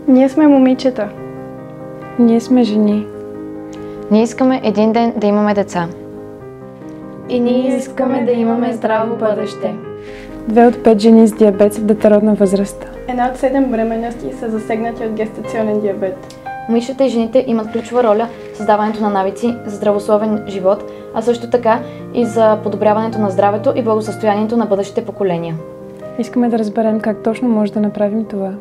Ние сме момичета. Ние сме жени. Ние искаме един ден да имаме деца. И ние искаме да имаме здраво бъдеще. 2 от 5 жени с диабет са в детородна възраст. 1 от 7 бременности са засегнати от гестационен диабет. Момичетата и жените имат ключова роля в създаването на навици за здравословен живот, а също така и за подобряването на здравето и благосъстоянието на бъдещите поколения. Искаме да разберем как точно може да направим това.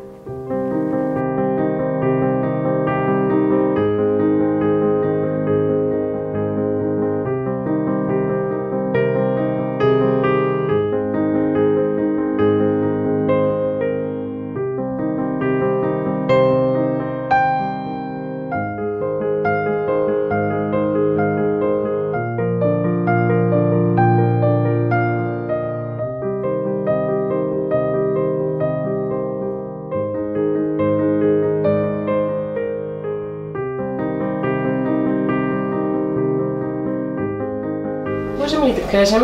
Можем ли да кажем,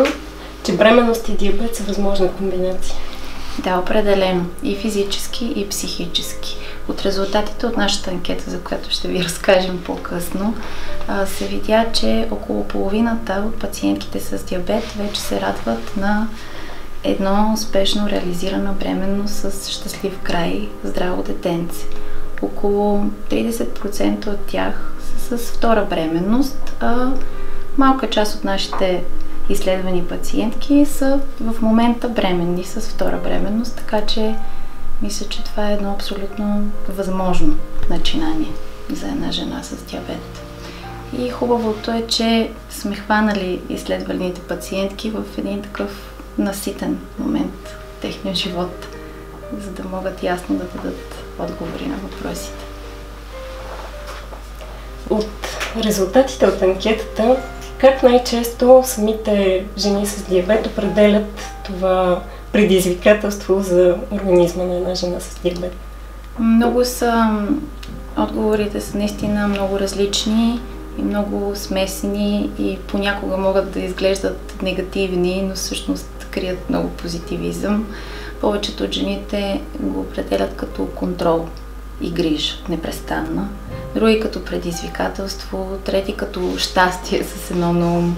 че бременност и диабет са възможна комбинация? Да, определено. И физически, и психически. От резултатите от нашата анкета, за която ще ви разкажем по-късно, се видя, че около половината от пациентките с диабет вече се радват на едно успешно реализирана бременност с щастлив край, здраво детенце. Около 30% от тях са с втора бременност, а малка част от нашите изследвани пациентки са в момента бременни с втора бременност, така че мисля, че това е едно абсолютно възможно начинание за една жена с диабет. И хубавото е, че сме хванали изследваните пациентки в един такъв наситен момент в техния живот, за да могат ясно да дадат отговори на въпросите. От резултатите от анкетата, как най-често самите жени с диабет определят това предизвикателство за организма на една жена с диабет? Много са, отговорите са наистина много различни и много смесени и понякога могат да изглеждат негативни, но всъщност крият много позитивизъм. Повечето от жените го определят като контрол и грижа, непрестанна. Други като предизвикателство, трети като щастие с едно на ум,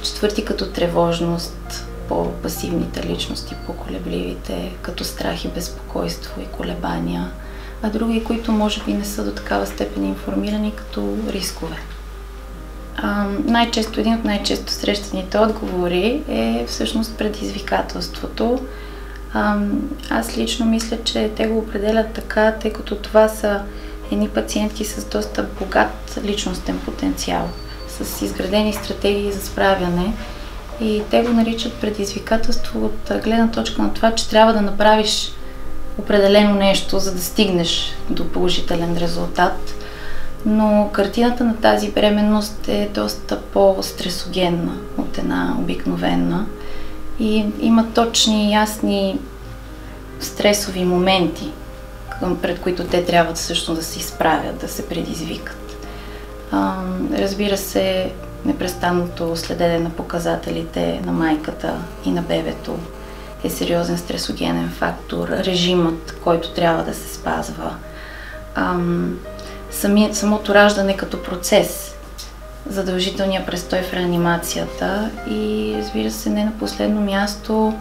четвърти като тревожност, по-пасивните личности, по-колебливите, като страх и безпокойство и колебания, а други, които може би не са до такава степен информирани, като рискове. Един от най-често срещаните отговори е всъщност предизвикателството. Аз лично мисля, че те го определят така, тъй като това са едни пациентки с доста богат личностен потенциал, с изградени стратегии за справяне и те го наричат предизвикателство от гледна точка на това, че трябва да направиш определено нещо, за да стигнеш до положителен резултат. Но картината на тази бременност е доста по-стресогенна от една обикновена и има точни, ясни стресови моменти, пред които те трябва всъщност да се изправят, да се предизвикат. Разбира се, непрестанното следене на показателите на майката и на бебето е сериозен стресогенен фактор, режимът, който трябва да се спазва, самото раждане като процес, задължителния престой в реанимацията и, разбира се, не на последно място,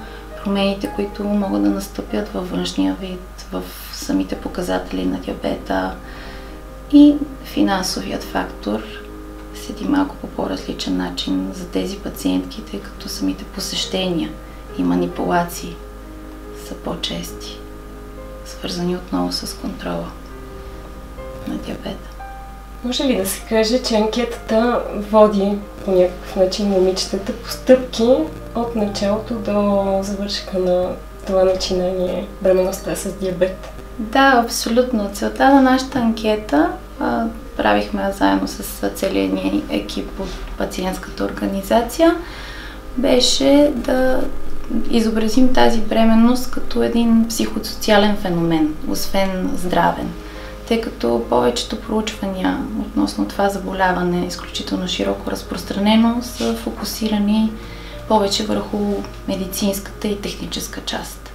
промените, които могат да настъпят във външния вид, в самите показатели на диабета и финансовият фактор седи малко по по-различен начин за тези пациентки, тъй като самите посещения и манипулации са по-чести, свързани отново с контрола на диабета. Може ли да се каже, че анкетата води по някакъв начин момичетата по стъпки от началото до завършка на това начинание бременността с диабет? Да, абсолютно. Целта на нашата анкета, правихме заедно с целия ни екип от пациентската организация, беше да изобразим тази бременност като един психосоциален феномен, освен здравен. Тъй като повечето проучвания относно това заболяване, изключително широко разпространено, са фокусирани повече върху медицинската и техническа част.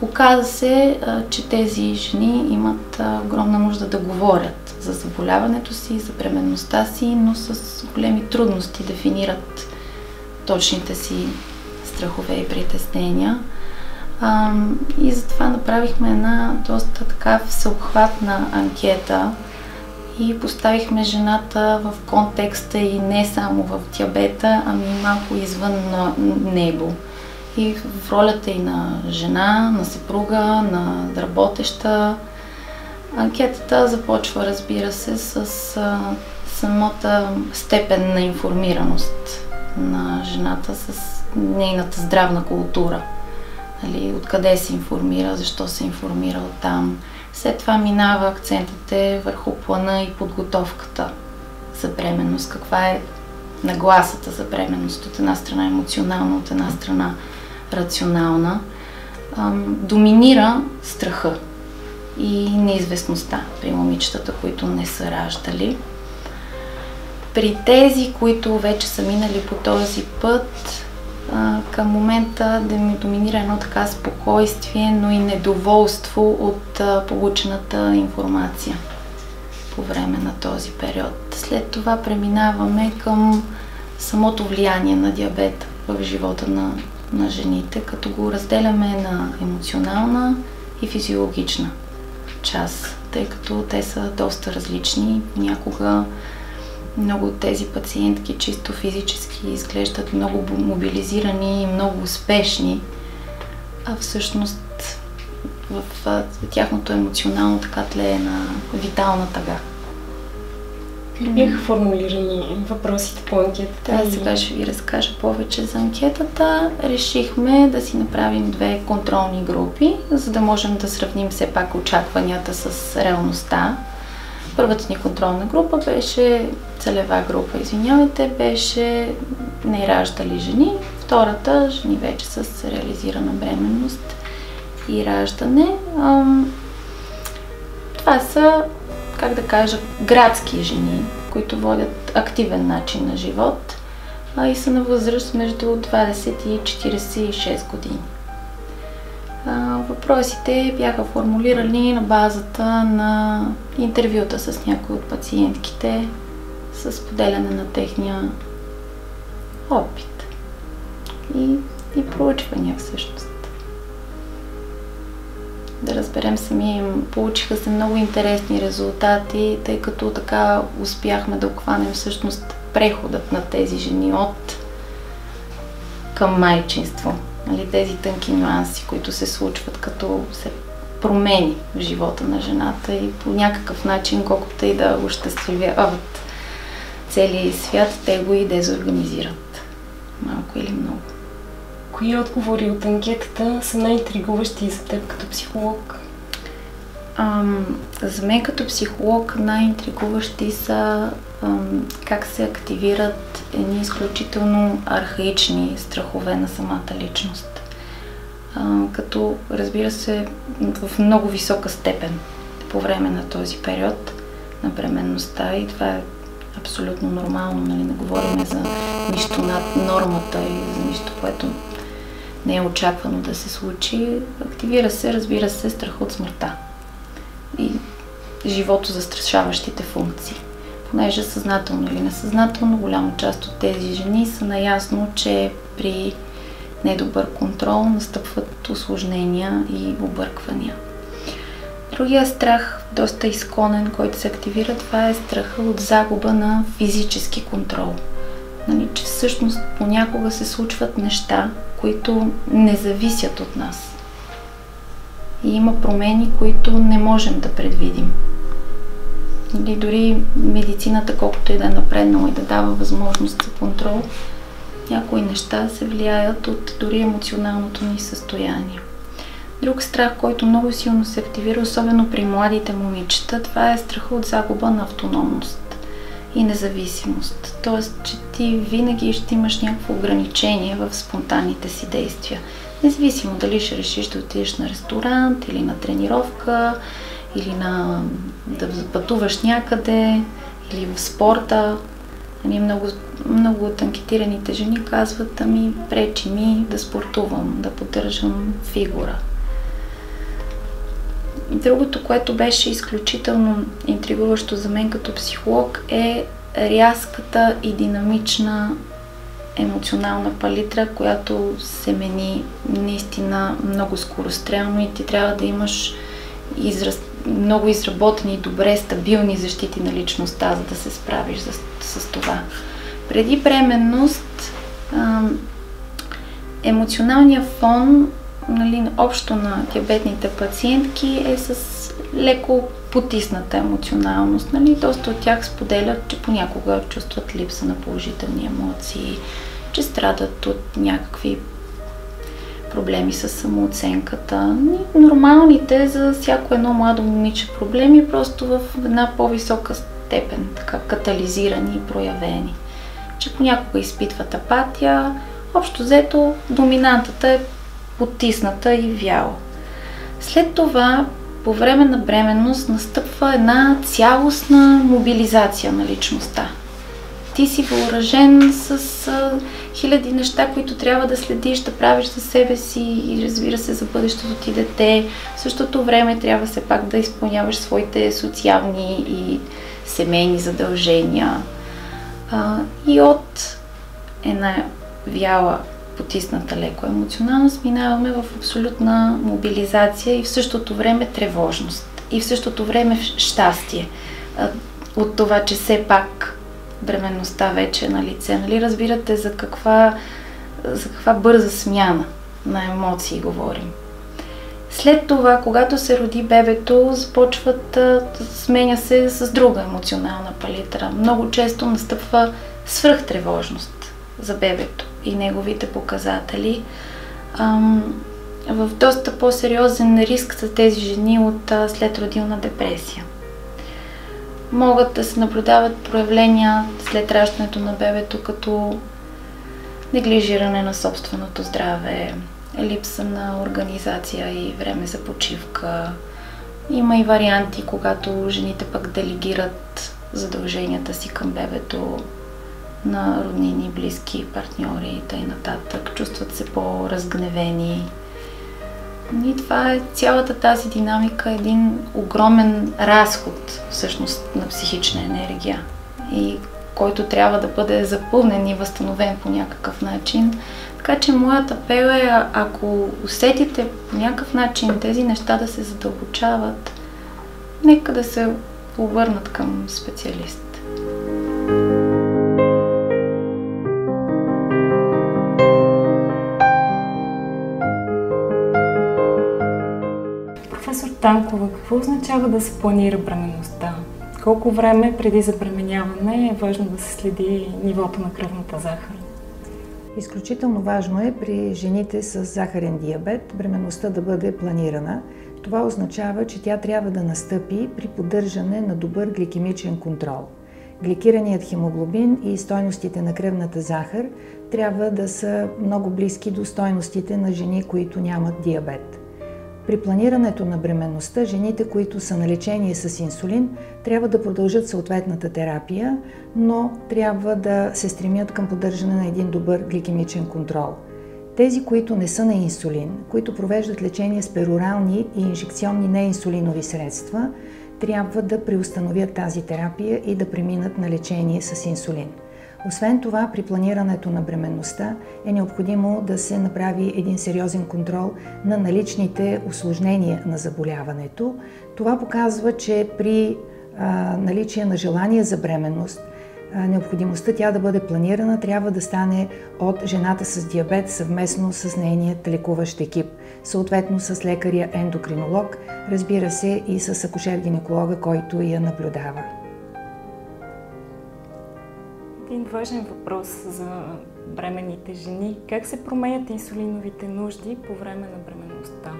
Оказа се, че тези жени имат огромна нужда да говорят за заболяването си, за бременността си, но с големи трудности дефинират точните си страхове и притеснения. И затова направихме една доста така всеобхватна анкета и поставихме жената в контекста и не само в диабета, ами малко извън него. И в ролята и на жена, на съпруга, на работеща. Анкетата започва, разбира се, с самата степен на информираност на жената, с нейната здравна култура. Нали, откъде се информира, защо се информира оттам. След това минава акцентите върху плана и подготовката за бременност. Каква е нагласата за бременност? От една страна емоционална, от една страна рационална. Доминира страха и неизвестността при момичетата, които не са раждали. При тези, които вече са минали по този път, към момента да ми доминира едно така спокойствие, но и недоволство от получената информация по време на този период. След това преминаваме към самото влияние на диабета в живота на жените, като го разделяме на емоционална и физиологична част, тъй като те са доста различни. Понякога много от тези пациентки чисто физически изглеждат много мобилизирани и много успешни, а всъщност в тяхното емоционално така тлее на витална тъга. Бяха формулирани въпросите по анкетата? Да, сега ще ви разкажа повече за анкетата. Решихме да си направим 2 контролни групи, за да можем да сравним все пак очакванията с реалността. Първата ни контролна група беше, целева група, беше нераждали жени. Втората, жени вече с реализирана бременност и раждане. Това са, как да кажа, градски жени, които водят активен начин на живот и са на възраст между 20 и 46 години. Въпросите бяха формулирани на базата на интервюта с някои от пациентките, с поделяне на техния опит и проучвания всъщност. Да разберем сами, получиха се много интересни резултати, тъй като така успяхме да обхванем всъщност преходът на тези жени към майчинство. Нали, тези тънки нюанси, които се случват, като се промени в живота на жената и по някакъв начин, колкото и да ощастливяват целия свят, те го и дезорганизират. Малко или много. Кои отговори от анкетата са най-интригуващи за теб като психолог? За мен като психолог най-интригуващи са как се активират едни изключително архаични страхове на самата личност. Като, разбира се, в много висока степен по време на този период на бременността, и това е абсолютно нормално, нали? Не говорим за нищо над нормата и за нищо, което не е очаквано да се случи. Активира се, разбира се, страх от смъртта и живото застрашаващите функции. Понеже съзнателно или несъзнателно, голяма част от тези жени са наясно, че при недобър контрол настъпват усложнения и обърквания. Другия страх, доста изконен, който се активира, това е страха от загуба на физически контрол. Нали, че всъщност понякога се случват неща, които не зависят от нас. И има промени, които не можем да предвидим. Или дори медицината, колкото и да е напреднала и да дава възможност за контрол, някои неща се влияят от дори емоционалното ни състояние. Друг страх, който много силно се активира, особено при младите момичета, това е страха от загуба на автономност и независимост. Тоест, че ти винаги ще имаш някакво ограничение в спонтанните си действия. Независимо дали ще решиш да отидеш на ресторант или на тренировка, или да пътуваш някъде, или в спорта. Много от анкетираните жени казват, пречи ми да спортувам, да поддържам фигура. Другото, което беше изключително интригуващо за мен като психолог, е рязката и динамична емоционална палитра, която се мени наистина много скорострелно и ти трябва да имаш много изработени, добре, стабилни защити на личността, за да се справиш с това. Преди бременност, емоционалният фон, нали, общо на диабетните пациентки е с леко потисната емоционалност. Нали? Доста от тях споделят, че понякога чувстват липса на положителни емоции, че страдат от някакви проблеми с самооценката. Нормалните за всяко едно младо момиче проблеми, просто в една по-висока степен, така катализирани и проявени. Че понякога изпитват апатия. Общо взето, доминантата е потисната и вяла. След това, по време на бременност, настъпва една цялостна мобилизация на личността. Ти си въоръжен с хиляди неща, които трябва да следиш, да правиш за себе си и разбира се за бъдещето ти дете. В същото време трябва все пак да изпълняваш своите социални и семейни задължения. И от една вяла, потисната леко емоционалност, минаваме в абсолютна мобилизация и в същото време тревожност. И в същото време щастие. От това, че все пак бременността вече е на лице. Нали? Разбирате за каква бърза смяна на емоции говорим. След това, когато се роди бебето, сменя се с друга емоционална палитра. Много често настъпва свръхтревожност за бебето и неговите показатели. В доста по-сериозен риск са тези жени от следродилна депресия. Могат да се наблюдават проявления след раждането на бебето, като неглижиране на собственото здраве, липса на организация и време за почивка. Има и варианти, когато жените пък делегират задълженията си към бебето на роднини, близки, партньори и т.н. Чувстват се по-разгневени. И това е цялата тази динамика, един огромен разход всъщност на психична енергия, и който трябва да бъде запълнен и възстановен по някакъв начин. Така че моят апел е, ако усетите по някакъв начин тези неща да се задълбочават, нека да се обърнат към специалист. Професор Танкова, какво означава да се планира бременността? Колко време преди забременяване е важно да се следи нивото на кръвната захар? Изключително важно е при жените с захарен диабет бременността да бъде планирана. Това означава, че тя трябва да настъпи при поддържане на добър гликемичен контрол. Гликираният хемоглобин и стойностите на кръвната захар трябва да са много близки до стойностите на жени, които нямат диабет. При планирането на бременността, жените, които са на лечение с инсулин, трябва да продължат съответната терапия, но трябва да се стремят към поддържане на един добър гликемичен контрол. Тези, които не са на инсулин, които провеждат лечение с перорални и инжекционни неинсулинови средства, трябва да преустановят тази терапия и да преминат на лечение с инсулин. Освен това, при планирането на бременността е необходимо да се направи един сериозен контрол на наличните усложнения на заболяването. Това показва, че при наличие на желание за бременност, необходимостта тя да бъде планирана трябва да стане от жената с диабет съвместно с нейният лекуващ екип, съответно с лекаря ендокринолог, разбира се и с акушер-гинеколога, който я наблюдава. Един важен въпрос за бременните жени. Как се променят инсулиновите нужди по време на бременността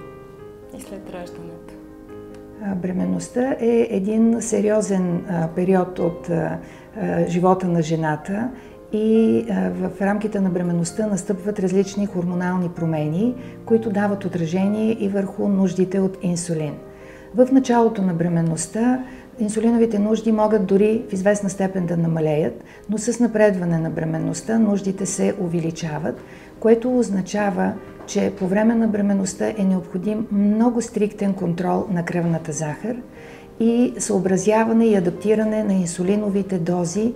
и след раждането? Бременността е един сериозен период от живота на жената и в рамките на бременността настъпват различни хормонални промени, които дават отражение и върху нуждите от инсулин. В началото на бременността инсулиновите нужди могат дори в известна степен да намалеят, но с напредване на бременността нуждите се увеличават. което означава, че по време на бременността е необходим много стриктен контрол на кръвната захар и съобразяване и адаптиране на инсулиновите дози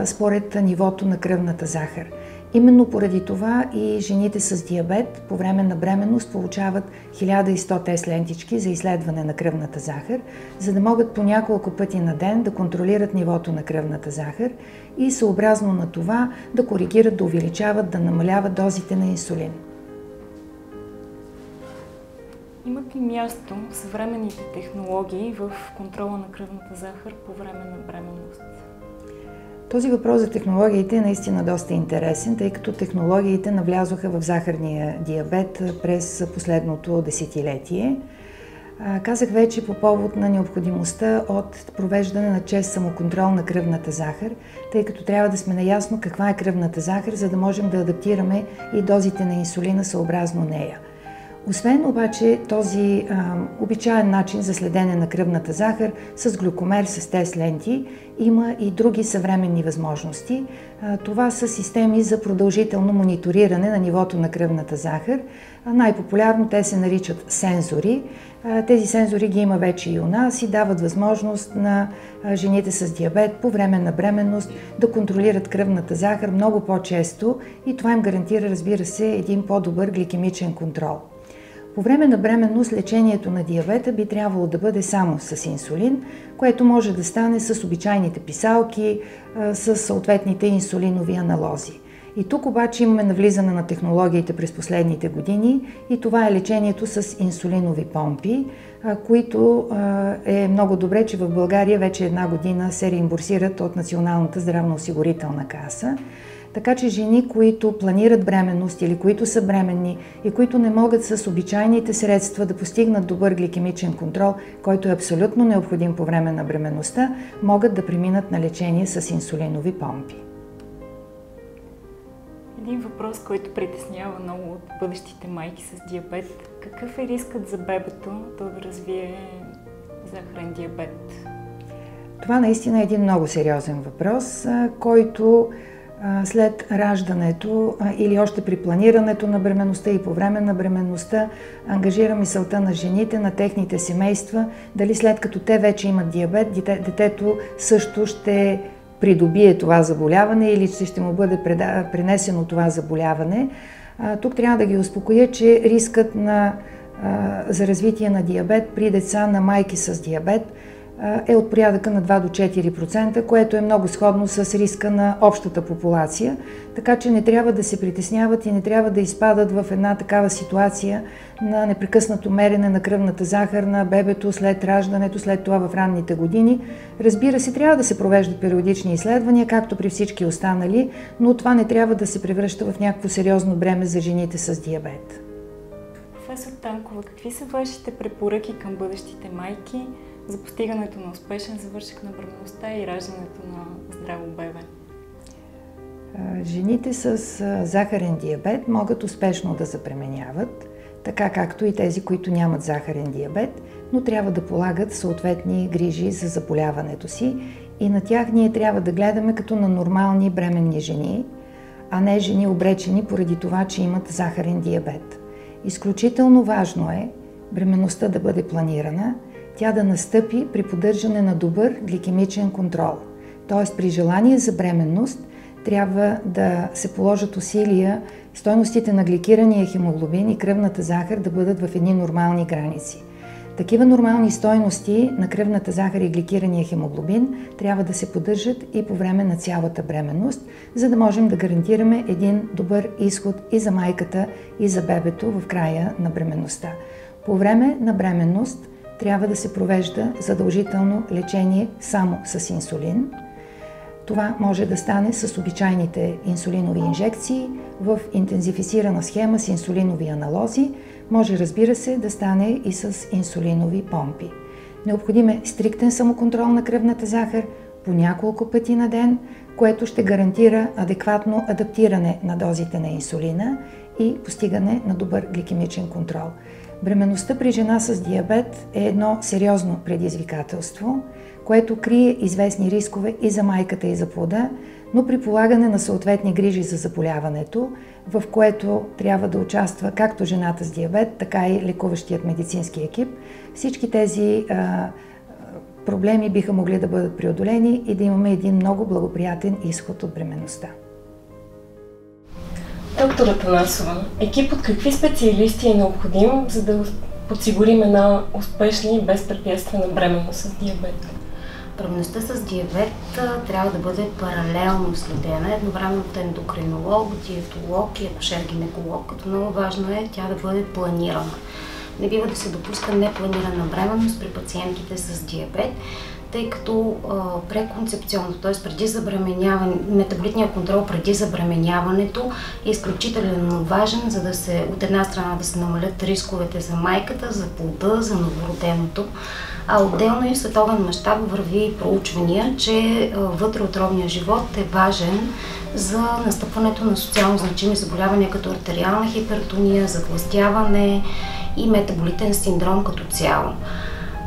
според нивото на кръвната захар. Именно поради това и жените с диабет по време на бременност получават 1100 тест лентички за изследване на кръвната захар, за да могат по няколко пъти на ден да контролират нивото на кръвната захар и съобразно на това да коригират, да увеличават, да намаляват дозите на инсулин. Имат ли място съвременните технологии в контрола на кръвната захар по време на бременност? Този въпрос за технологиите е наистина доста интересен, тъй като технологиите навлязоха в захарния диабет през последното десетилетие. Казах вече по повод на необходимостта от провеждане на чест самоконтрол на кръвната захар, тъй като трябва да сме наясно каква е кръвната захар, за да можем да адаптираме и дозите на инсулина съобразно нея. Освен обаче този обичаен начин за следене на кръвната захар с глюкомер, с тест ленти, има и други съвременни възможности. Това са системи за продължително мониториране на нивото на кръвната захар. Най-популярно те се наричат сензори. Тези сензори ги има вече и у нас и дават възможност на жените с диабет по време на бременност да контролират кръвната захар много по-често и това им гарантира, разбира се, един по-добър гликемичен контрол. По време на бременност лечението на диабета би трябвало да бъде само с инсулин, което може да стане с обичайните писалки, с съответните инсулинови аналози. И тук обаче имаме навлизане на технологиите през последните години и това е лечението с инсулинови помпи, които е много добре, че в България вече една година се реимбурсират от Националната здравноосигурителна каса. Така че жени, които планират бременност или които са бременни и които не могат с обичайните средства да постигнат добър гликемичен контрол, който е абсолютно необходим по време на бременността, могат да преминат на лечение с инсулинови помпи. Един въпрос, който притеснява много от бъдещите майки с диабет. Какъв е рискът за бебето да развие захарен диабет? Това наистина е един много сериозен въпрос, който след раждането или още при планирането на бременността и по време на бременността ангажира мисълта на жените, на техните семейства, дали след като те вече имат диабет, детето също ще придобие това заболяване или ще му бъде пренесено това заболяване. Тук трябва да ги успокоя, че рискът за развитие на диабет при деца на майки с диабет е от порядъка на 2 до 4%, което е много сходно с риска на общата популация, така че не трябва да се притесняват и не трябва да изпадат в една такава ситуация на непрекъснато мерене на кръвната захар на бебето след раждането, след това в ранните години. Разбира се, трябва да се провеждат периодични изследвания, както при всички останали, но това не трябва да се превръща в някакво сериозно бреме за жените с диабет. Професор Танкова, какви са вашите препоръки към бъдещите майки за постигането на успешен завършек на бременността и раждането на здраво бебе? Жените с захарен диабет могат успешно да забременяват, така както и тези, които нямат захарен диабет, но трябва да полагат съответни грижи за заболяването си и на тях ние трябва да гледаме като на нормални бременни жени, а не жени обречени поради това, че имат захарен диабет. Изключително важно е бременността да бъде планирана, тя да настъпи при поддържане на добър гликемичен контрол. Т.е. при желание за бременност трябва да се положат усилия стойностите на гликирания хемоглобин и кръвната захар да бъдат в едни нормални граници. Такива нормални стойности на кръвната захар и гликирания хемоглобин трябва да се поддържат и по време на цялата бременност, за да можем да гарантираме един добър изход и за майката, и за бебето в края на бременността. По време на бременност трябва да се провежда задължително лечение само с инсулин. Това може да стане с обичайните инсулинови инжекции в интензифицирана схема с инсулинови аналози. Може, разбира се, да стане и с инсулинови помпи. Необходим е стриктен самоконтрол на кръвната захар по няколко пъти на ден, което ще гарантира адекватно адаптиране на дозите на инсулина и постигане на добър гликемичен контрол. Бременността при жена с диабет е едно сериозно предизвикателство, което крие известни рискове и за майката, и за плода, но при полагане на съответни грижи за заболяването, в което трябва да участва както жената с диабет, така и лекуващият медицински екип, всички тези проблеми биха могли да бъдат преодолени и да имаме един много благоприятен изход от бременността. Доктор Атанасова, екип от какви специалисти е необходим, за да подсигурим една успешна и безпрепятствена бременност с диабет? Бременността с диабет трябва да бъде паралелно следена, едновременно от ендокринолог, диетолог и акушер-гинеколог, като много важно е тя да бъде планирана. Не бива да се допуска непланирана бременност при пациентките с диабет, тъй като преконцепционно, т.е. преди забременяване, метаболитният контрол преди забременяването е изключително важен, за да се, от една страна да се намалят рисковете за майката, за плода, за новороденото. А отделно и в световен мащаб върви проучвания, че вътреутробният живот е важен за настъпването на социално значими заболявания като артериална хипертония, затлъстяване и метаболитен синдром като цяло.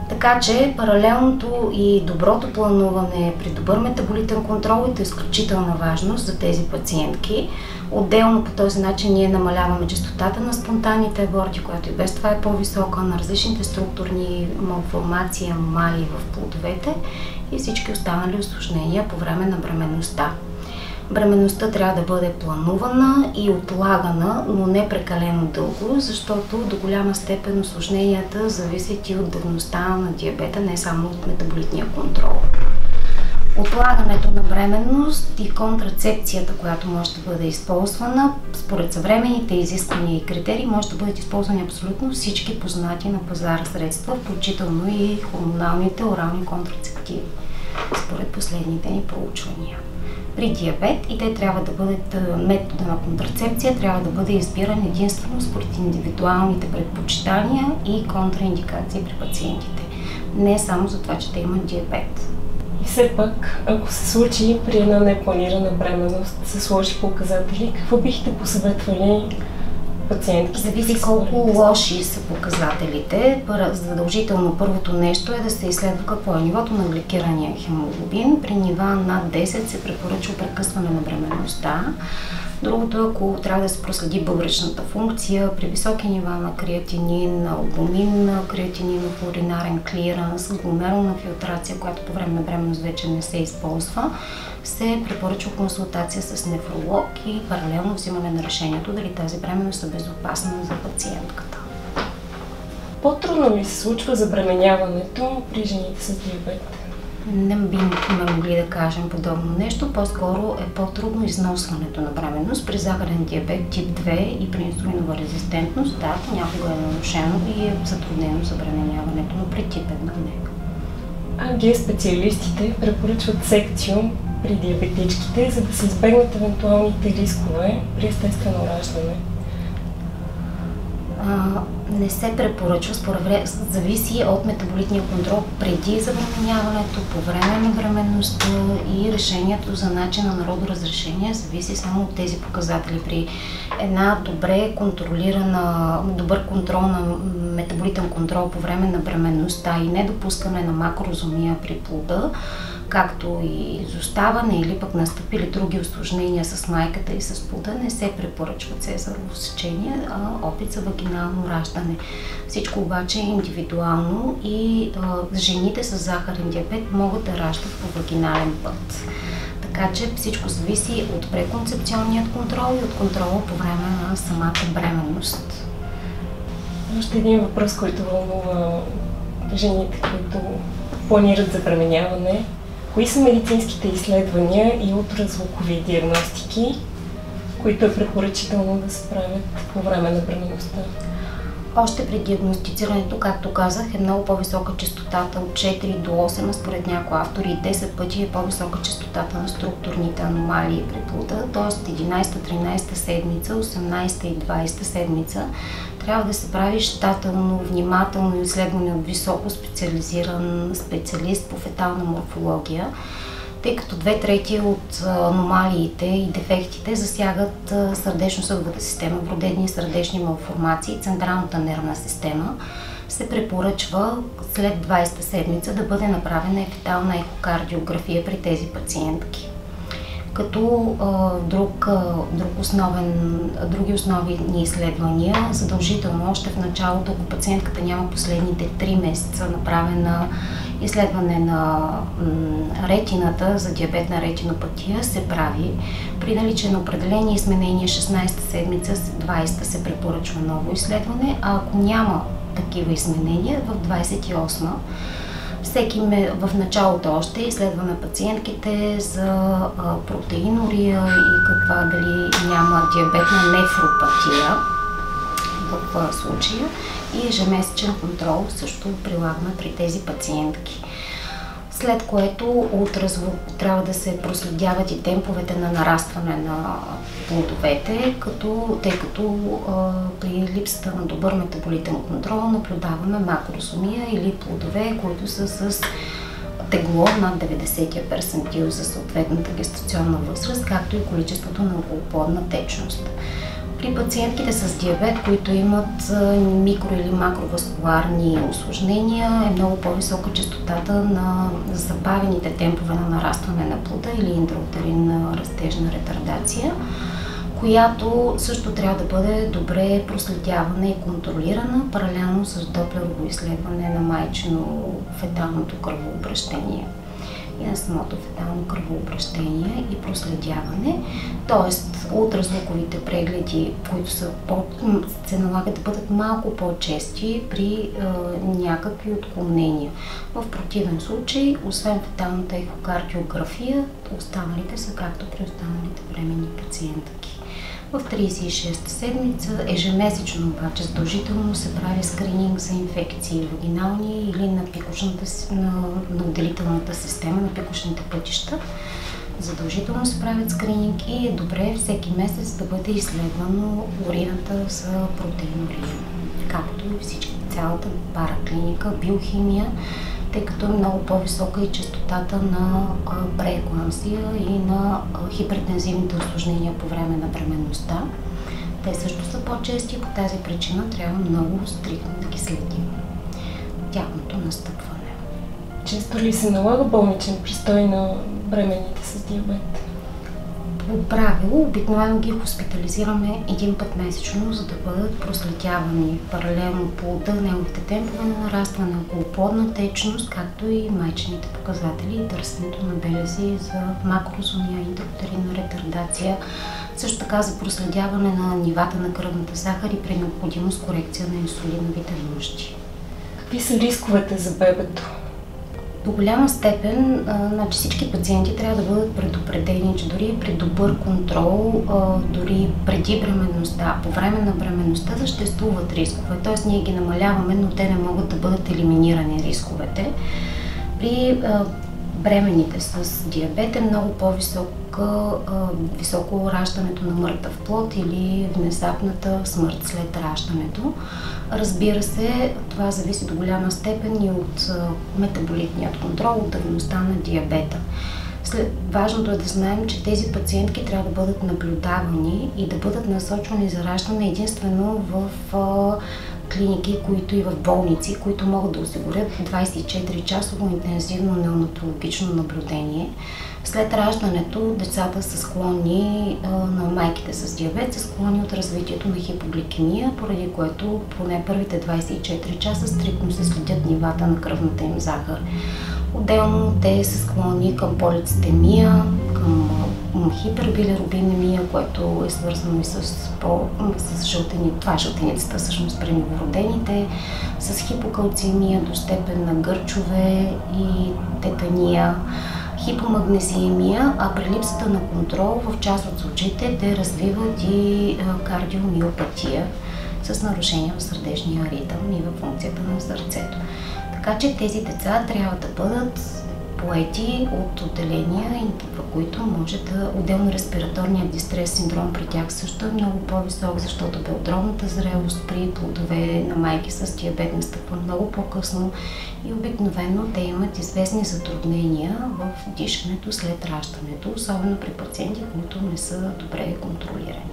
Така че паралелното и доброто плануване при добър метаболитен контрол е изключителна важност за тези пациентки. Отделно по този начин ние намаляваме честотата на спонтанните аборти, която и без това е по-висока, на различните структурни малформации, аномалии в плодовете и всички останали усложнения по време на бременността. Бременността трябва да бъде планувана и отлагана, но не прекалено дълго, защото до голяма степен усложненията зависят и от давността на диабета, не само от метаболитния контрол. Отлагането на бременност и контрацепцията, която може да бъде използвана, според съвременните изисквания и критерии, може да бъдат използвани абсолютно всички познати на пазара средства, включително и хормоналните орални контрацептиви, според последните ни проучвания. При диабет и те трябва да бъдат, метода на контрацепция трябва да бъде избиран единствено според индивидуалните предпочитания и контраиндикации при пациентите. Не само за това, че те имат диабет. И все пак, ако се случи при една непланирана бременност, се сложи показатели, какво бихте посъветвали пациентки? Зависи колко лоши са показателите. Задължително първото нещо е да се изследва какво е нивото на гликирания хемоглобин. При нива над 10 се препоръчва прекъсване на бременността. Другото, ако трябва да се проследи бъбречната функция, при високи нива на креатинин, албумин, креатининов уринарен клиранс, гломерулна филтрация, която по време на бременност вече не се използва, се препоръчва консултация с нефролог и паралелно взимане на решението дали тази бременност е безопасна за пациентката. По-трудно ли се случва забременяването при жените с диабет? Не бихме могли да кажем подобно нещо, по-скоро е по-трудно износването на бременност при захарен диабет тип 2 и при инсулинова резистентност. Да, понякога е нарушено и е затруднено забременяването, но при тип 1 не. А вие специалистите препоръчват секцио при диабетичките, за да се избегнат евентуалните рискове при естествено раждане? Не се препоръчва, зависи от метаболитния контрол преди забременяването, по време на бременността и решението за начина на родоразрешение зависи само от тези показатели. При една добре контролирана, добър контрол на метаболитен контрол по време на бременността и недопускане на макрозомия при плода, както и изоставане или пък настъпили други усложнения с майката и с плода, не се препоръчва цезарово сечение, а опит за вагинално раждане. Всичко обаче е индивидуално и жените с захарен диабет могат да раждат по вагинален път. Така че всичко зависи от преконцепционният контрол и от контрола по време на самата бременност. Още един въпрос, който вълнува жените, които планират забременяване. Кои са медицинските изследвания и ултразвукови диагностики, които е препоръчително да се правят по време на бременността? Още при диагностицирането, както казах, е много по-висока честотата от 4 до 8, а според някои автори и 10 пъти е по-висока честотата на структурните аномалии при плода, т.е. 11-13 седмица, 18 и 20 седмица трябва да се прави щателно, внимателно изследване от високо специализиран специалист по фетална морфология, тъй като 2/3 от аномалиите и дефектите засягат сърдечно-съдовата система, вродени сърдечни малформации, централната нервна система, се препоръчва след 20-та седмица да бъде направена ефетална ехокардиография при тези пациентки. Като други основни изследвания, задължително още в началото, ако пациентката няма последните 3 месеца направена изследване на ретината за диабетна ретинопатия, се прави. При наличие на определени изменения 16-та седмица, 20-та се препоръчва ново изследване, а ако няма такива изменения, в 28-та всеки в началото още изследва на пациентките за протеинурия и каква дали няма диабетна нефропатия в случая, и ежемесечен контрол също прилагаме при тези пациентки. След което ултразвук трябва да се проследяват и темповете на нарастване на плодовете, тъй като при липсата на добър метаболитен контрол наблюдаваме макросомия или плодове, които са с тегло над 90-я персентил за съответната гестационна възраст, както и количеството на околоплодна течност. При пациентките с диабет, които имат микро- или макроваскуларни усложнения, е много по-висока честотата на забавените темпове на нарастване на плода или интраутеринна растежна ретардация, която също трябва да бъде добре проследявана и контролирана, паралелно с доплерово изследване на майчино-феталното кръвообращение и на самото фетално кръвообращение и проследяване. Тоест, ултразвуковите прегледи, които се налагат да бъдат малко по-чести при някакви отклонения. В противен случай, освен феталната ехокардиография, останалите са както при останалите бременни пациентки. В 36-та седмица ежемесечно обаче задължително се прави скрининг за инфекции вагинални или на отделителната система, на пикошните пътища. Задължително се правят скрининг и е добре всеки месец да бъде изследвано урината за протеинурия, както и цялата параклиника, биохимия, тъй като е много по-висока и честотата на прееклампсия и на хипертензивните усложнения по време на бременността. Те също са по-чести и по тази причина трябва много стриктно да ги следим тяхното настъпване. Често ли се налага болничен престой на бременните с диабет? По правило, обикновено ги хоспитализираме един път месечно, за да бъдат проследявани паралелно плода, неговите темпове на нарастване, околоплодна течност, както и майчините показатели и търсенето на белези за макросомия, интраутеринна ретардация, също така за проследяване на нивата на кръвната захар и при необходимост корекция на инсулиновите нужди. Какви са рисковете за бебето? До голяма степен всички пациенти трябва да бъдат предупредени, че дори при добър контрол, дори преди бременността, по време на бременността съществуват рискове. Т.е. ние ги намаляваме, но те не могат да бъдат елиминирани рисковете. При бременните с диабет е много високо раждането на мъртъв плод или внезапната смърт след раждането. Разбира се, това зависи до голяма степен и от метаболитният контрол, от давността на диабета. Важното е да знаем, че тези пациентки трябва да бъдат наблюдавани и да бъдат насочвани за раждане единствено в клиники, които и в болници, които могат да осигурят 24-часово интензивно неонатологично наблюдение. След раждането децата са склонни, на майките с диабет са склонни от развитието на хипогликемия, поради което поне първите 24 часа стриктно се следят нивата на кръвната им захар. Отделно те са склонни към полицитемия, към хипербилирубинемия, което е свързано и с жълтеницата, това е жълтеницата всъщност при новородените, с хипокалциемия до степен на гърчове и тетания, хипомагнезиемия, а при липсата на контрол в част от случаите те развиват и кардиомиопатия с нарушения в сърдечния ритъм и във функцията на сърцето. Така че тези деца трябва да бъдат по поети от отделения, в които може да... Отделно респираторният дистрес синдром при тях също е много по-висок, защото белодробната зрелост при плодове на майки с диабет настъпва много по-късно и обикновено те имат известни затруднения в дишането след раждането, особено при пациенти, които не са добре контролирани.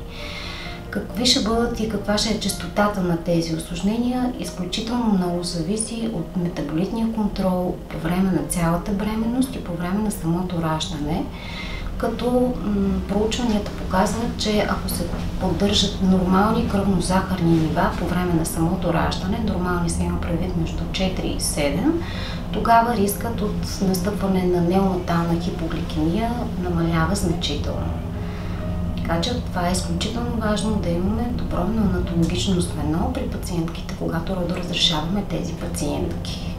Какви ще бъдат и каква ще е честотата на тези усложнения, изключително много зависи от метаболитния контрол по време на цялата бременност и по време на самото раждане, като проучванията показват, че ако се поддържат нормални кръвнозахарни нива по време на самото раждане, нормални се има предвид между 4 и 7, тогава рискът от настъпване на неонатална хипогликемия намалява значително. Така че това е изключително важно да имаме добро неонатологично звено при пациентките, когато родоразрешаваме тези пациентки.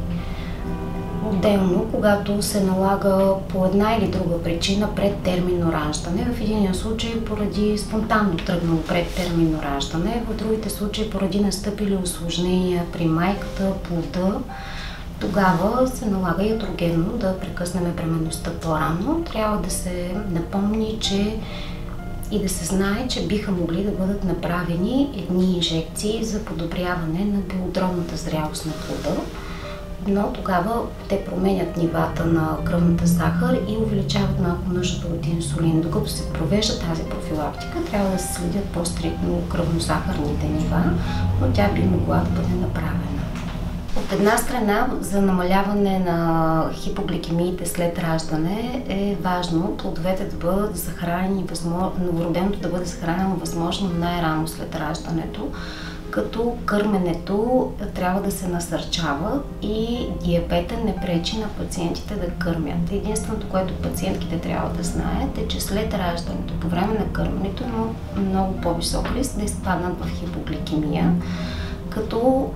Отделно, когато се налага по една или друга причина предтерминно раждане, в единия случай поради спонтанно тръгнало предтерминно раждане, в другите случаи поради настъпили усложнения при майката, плода, тогава се налага ятрогенно да прекъснем бременността по-рано. Трябва да се напомни, и да се знае, че биха могли да бъдат направени едни инжекции за подобряване на белодробната зрялост на плода, но тогава те променят нивата на кръвната захар и увеличават малко нуждата от инсулин. Докато се провежда тази профилактика, трябва да се следят по-стриктно кръвнозахарните нива, но тя би могла да бъде направена. От една страна, за намаляване на хипогликемиите след раждане е важно плодовете да бъдат захранени, новороденото да бъде захранено възможно най-рано след раждането, като кърменето трябва да се насърчава и диабета не пречи на пациентите да кърмят. Единственото, което пациентките трябва да знаят е, че след раждането, по време на кърменето, има много по-висок риск да изпаднат в хипогликемия, като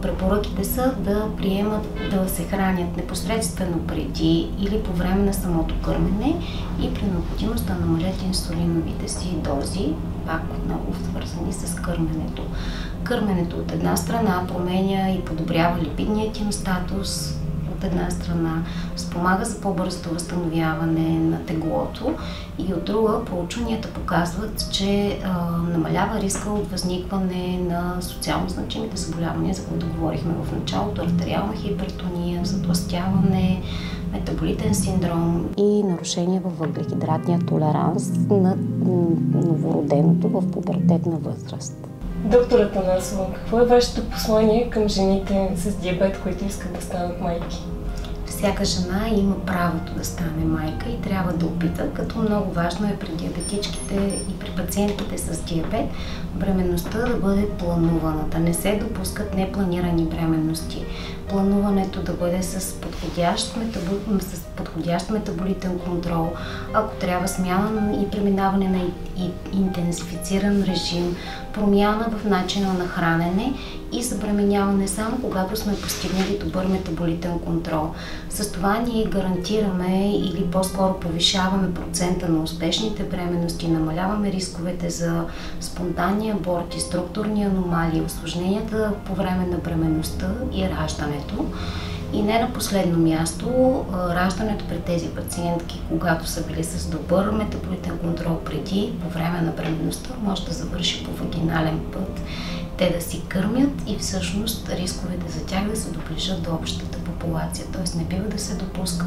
препоръките са да приемат да се хранят непосредствено преди или по време на самото кърмене и при необходимост да намалят инсулиновите си дози, пак много свързани с кърменето. Кърменето от една страна променя и подобрява липидният им статус, от една страна спомага за по-бързото възстановяване на теглото и от друга проучванията показват, че намалява риска от възникване на социално значимите заболявания, за които говорихме в началото, артериална хипертония, затлъстяване, метаболитен синдром и нарушения във въглехидратния толеранс на новороденото в пубертетна възраст. Доктор Атанасова, какво е вашето послание към жените с диабет, които искат да станат майки? Всяка жена има правото да стане майка и трябва да опита, като много важно е при диабетичките и при пациентите с диабет бременността да бъде планувана, да не се допускат непланирани бременности. Плануването да бъде с подходящ метаболитен контрол, ако трябва смяна и преминаване на интенсифициран режим, промяна в начина на хранене и забременяване само когато сме постигнали добър метаболитен контрол. С това ние гарантираме или по-скоро повишаваме процента на успешните бременности, намаляваме рисковете за спонтанни аборти, структурни аномалии, усложненията по време на бременността и раждането. И не на последно място, раждането при тези пациентки, когато са били с добър метаболитен контрол преди, по време на бременността, може да завърши по вагинален път. Те да си кърмят и всъщност рисковете за тях да се доближат до общата популация. Т.е. не бива да се допуска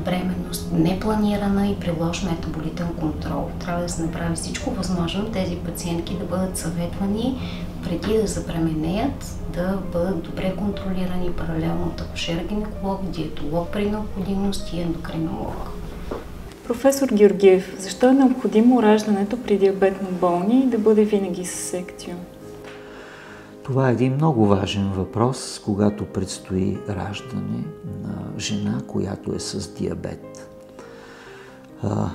бременност непланирана и при лош метаболитен контрол. Трябва да се направи всичко възможно тези пациентки да бъдат съветвани преди да забременеят, да бъдат добре контролирани паралелно от акушер-гинеколог, диетолог при необходимост и ендокринолог. Професор Георгиев, защо е необходимо раждането при диабетно болни да бъде винаги с секцио? Това е един много важен въпрос, когато предстои раждане на жена, която е с диабет.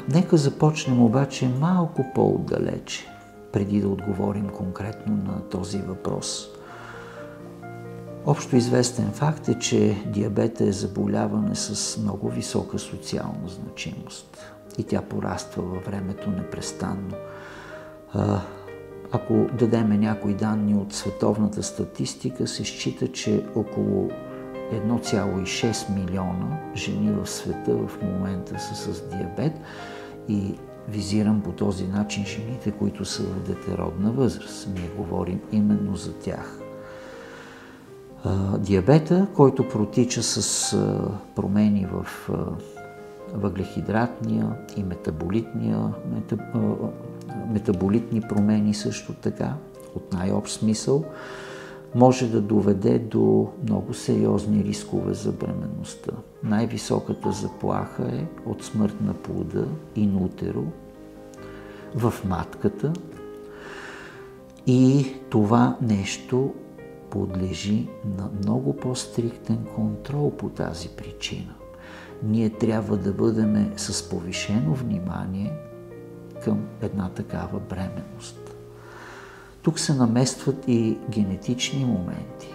Нека започнем обаче малко по-отдалече, преди да отговорим конкретно на този въпрос. Общо известен факт е, че диабета е заболяване с много висока социална значимост и тя пораства във времето непрестанно. Ако дадеме някои данни от световната статистика, се счита, че около 1,6 милиона жени в света в момента са с диабет и визирам по този начин жените, които са в детородна възраст. Ние говорим именно за тях. Диабета, който протича с промени в въглехидратния и метаболитни промени също така, от най-общ смисъл, може да доведе до много сериозни рискове за бременността. Най-високата заплаха е от смърт на плода ин утеро в матката и това нещо подлежи на много по-стриктен контрол по тази причина. Ние трябва да бъдем с повишено внимание към една такава бременност. Тук се наместват и генетични моменти.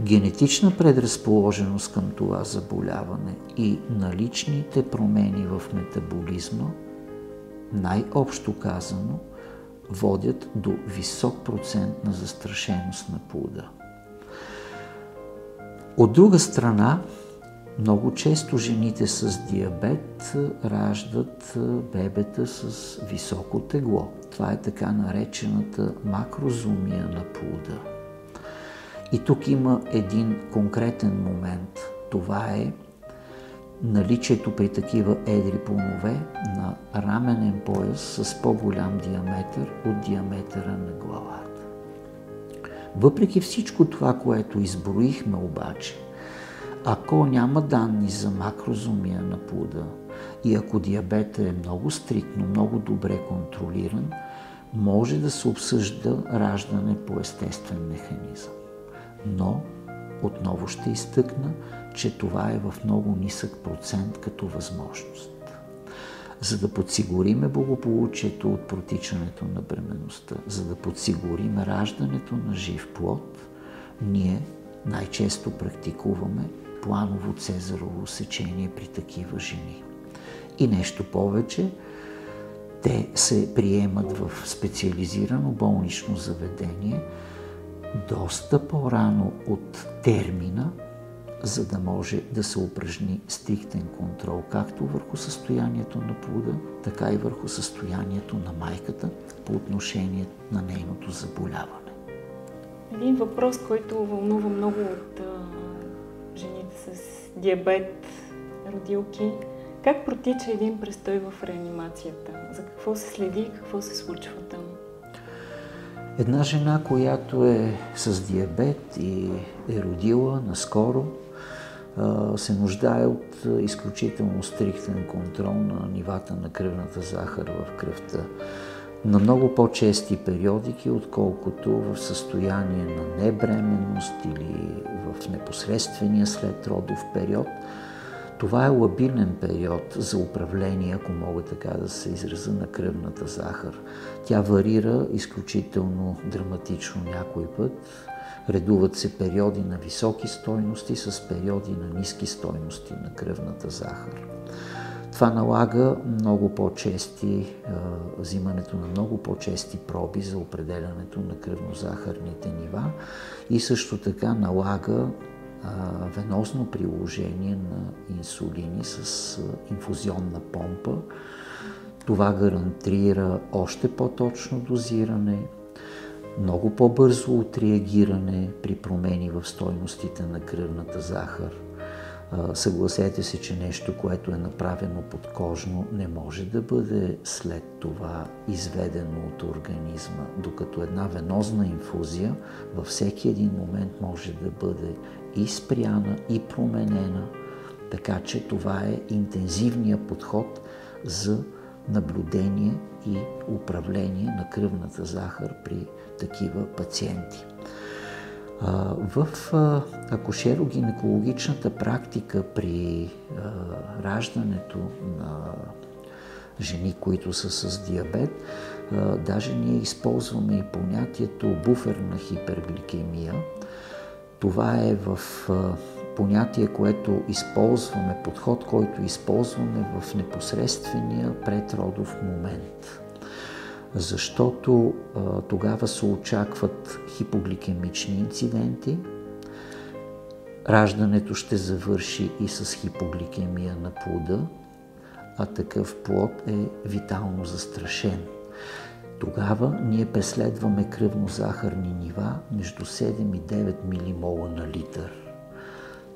Генетична предразположеност към това заболяване и наличните промени в метаболизма, най-общо казано, водят до висок процент на застрашеност на плода. От друга страна, много често жените с диабет раждат бебета с високо тегло. Това е така наречената макрозомия на плода. И тук има един конкретен момент. Това е наличието при такива едри плодове на раменен пояс с по-голям диаметър от диаметъра на главата. Въпреки всичко това, което изброихме обаче, ако няма данни за макрозомия на плода и ако диабетът е много стриктно, много добре контролиран, може да се обсъжда раждане по естествен механизъм. Но отново ще изтъкна, че това е в много нисък процент като възможност. За да подсигуриме благополучието от протичането на бременността, за да подсигуриме раждането на жив плод, ние най-често практикуваме планово цезарово сечение при такива жени. И нещо повече, те се приемат в специализирано болнично заведение доста по-рано от термина, за да може да се упражни стриктен контрол както върху състоянието на плода, така и върху състоянието на майката по отношение на нейното заболяване. Един въпрос, който вълнува много от жените с диабет, родилки. Как протича един престой в реанимацията? За какво се следи и какво се случва там? Една жена, която е с диабет и е родила наскоро, се нуждае от изключително стриктен контрол на нивата на кръвната захар в кръвта на много по-чести периодики, отколкото в състояние на небременност или в непосредствения следродов период. Това е лабилен период за управление, ако мога така да се изразя, на кръвната захар. Тя варира изключително драматично някой път. Редуват се периоди на високи стойности с периоди на ниски стойности на кръвната захар. Това налага много по-чести, взимането на много по-чести проби за определянето на кръвнозахарните нива и също така налага венозно приложение на инсулини с инфузионна помпа. Това гарантира още по-точно дозиране, много по-бързо отреагиране при промени в стойностите на кръвната захар. Съгласете се, че нещо, което е направено подкожно, не може да бъде след това изведено от организма, докато една венозна инфузия във всеки един момент може да бъде и спряна, и променена, така че това е интензивният подход за наблюдение и управление на кръвната захар при такива пациенти. В акушеро-гинекологичната практика при раждането на жени, които са с диабет, даже ние използваме и понятието буферна хипергликемия. Това е в понятие, което използваме, подход, който използваме в непосредствения предродов момент. Защото тогава се очакват хипогликемични инциденти, раждането ще завърши и с хипогликемия на плода, а такъв плод е витално застрашен. Тогава ние преследваме кръвно-захарни нива между 7 и 9 милимола на литър.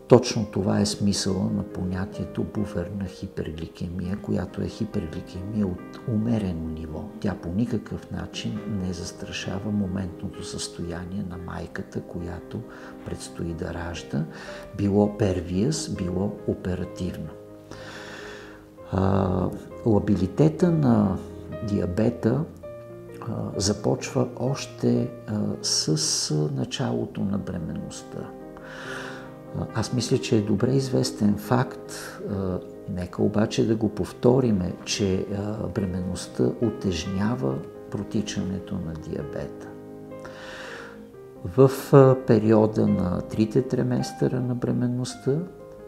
Точно това е смисъла на понятието буферна хипергликемия, която е хипергликемия от умерено ниво. Тя по никакъв начин не застрашава моментното състояние на майката, която предстои да ражда, било первиас, било оперативно. Лабилитета на диабета започва още с началото на бременността. Аз мисля, че е добре известен факт, нека обаче да го повториме, че бременността утежнява протичането на диабета. В периода на 3 триместъра на бременността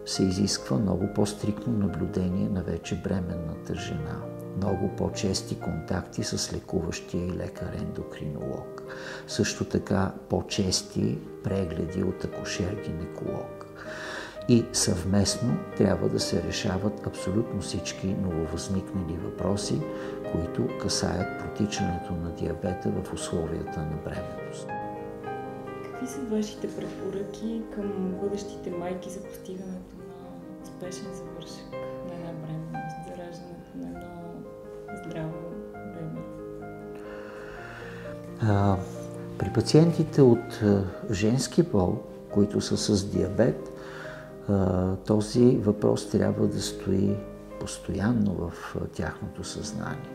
се изисква много по-стриктно наблюдение на вече бременната жена. Много по-чести контакти с лекуващия и лекар-ендокринолог. Също така по-чести прегледи от акушер-гинеколог. И съвместно трябва да се решават абсолютно всички нововъзникнали въпроси, които касаят протичането на диабета в условията на бременност. Какви са вашите препоръки към бъдещите майки за постигането на успешен завършек на една бременност, за раждането на едно здраво бебе? При пациентите от женски пол, които са с диабет, този въпрос трябва да стои постоянно в тяхното съзнание.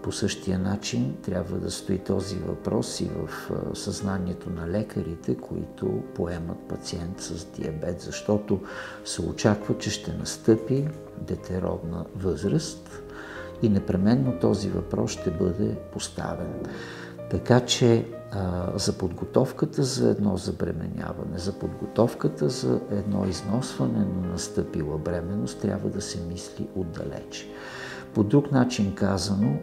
По същия начин трябва да стои този въпрос и в съзнанието на лекарите, които поемат пациент с диабет, защото се очаква, че ще настъпи детеродна възраст и непременно този въпрос ще бъде поставен. Така че за подготовката за едно забременяване, за подготовката за едно износване на настъпила бременност трябва да се мисли отдалече. По друг начин казано,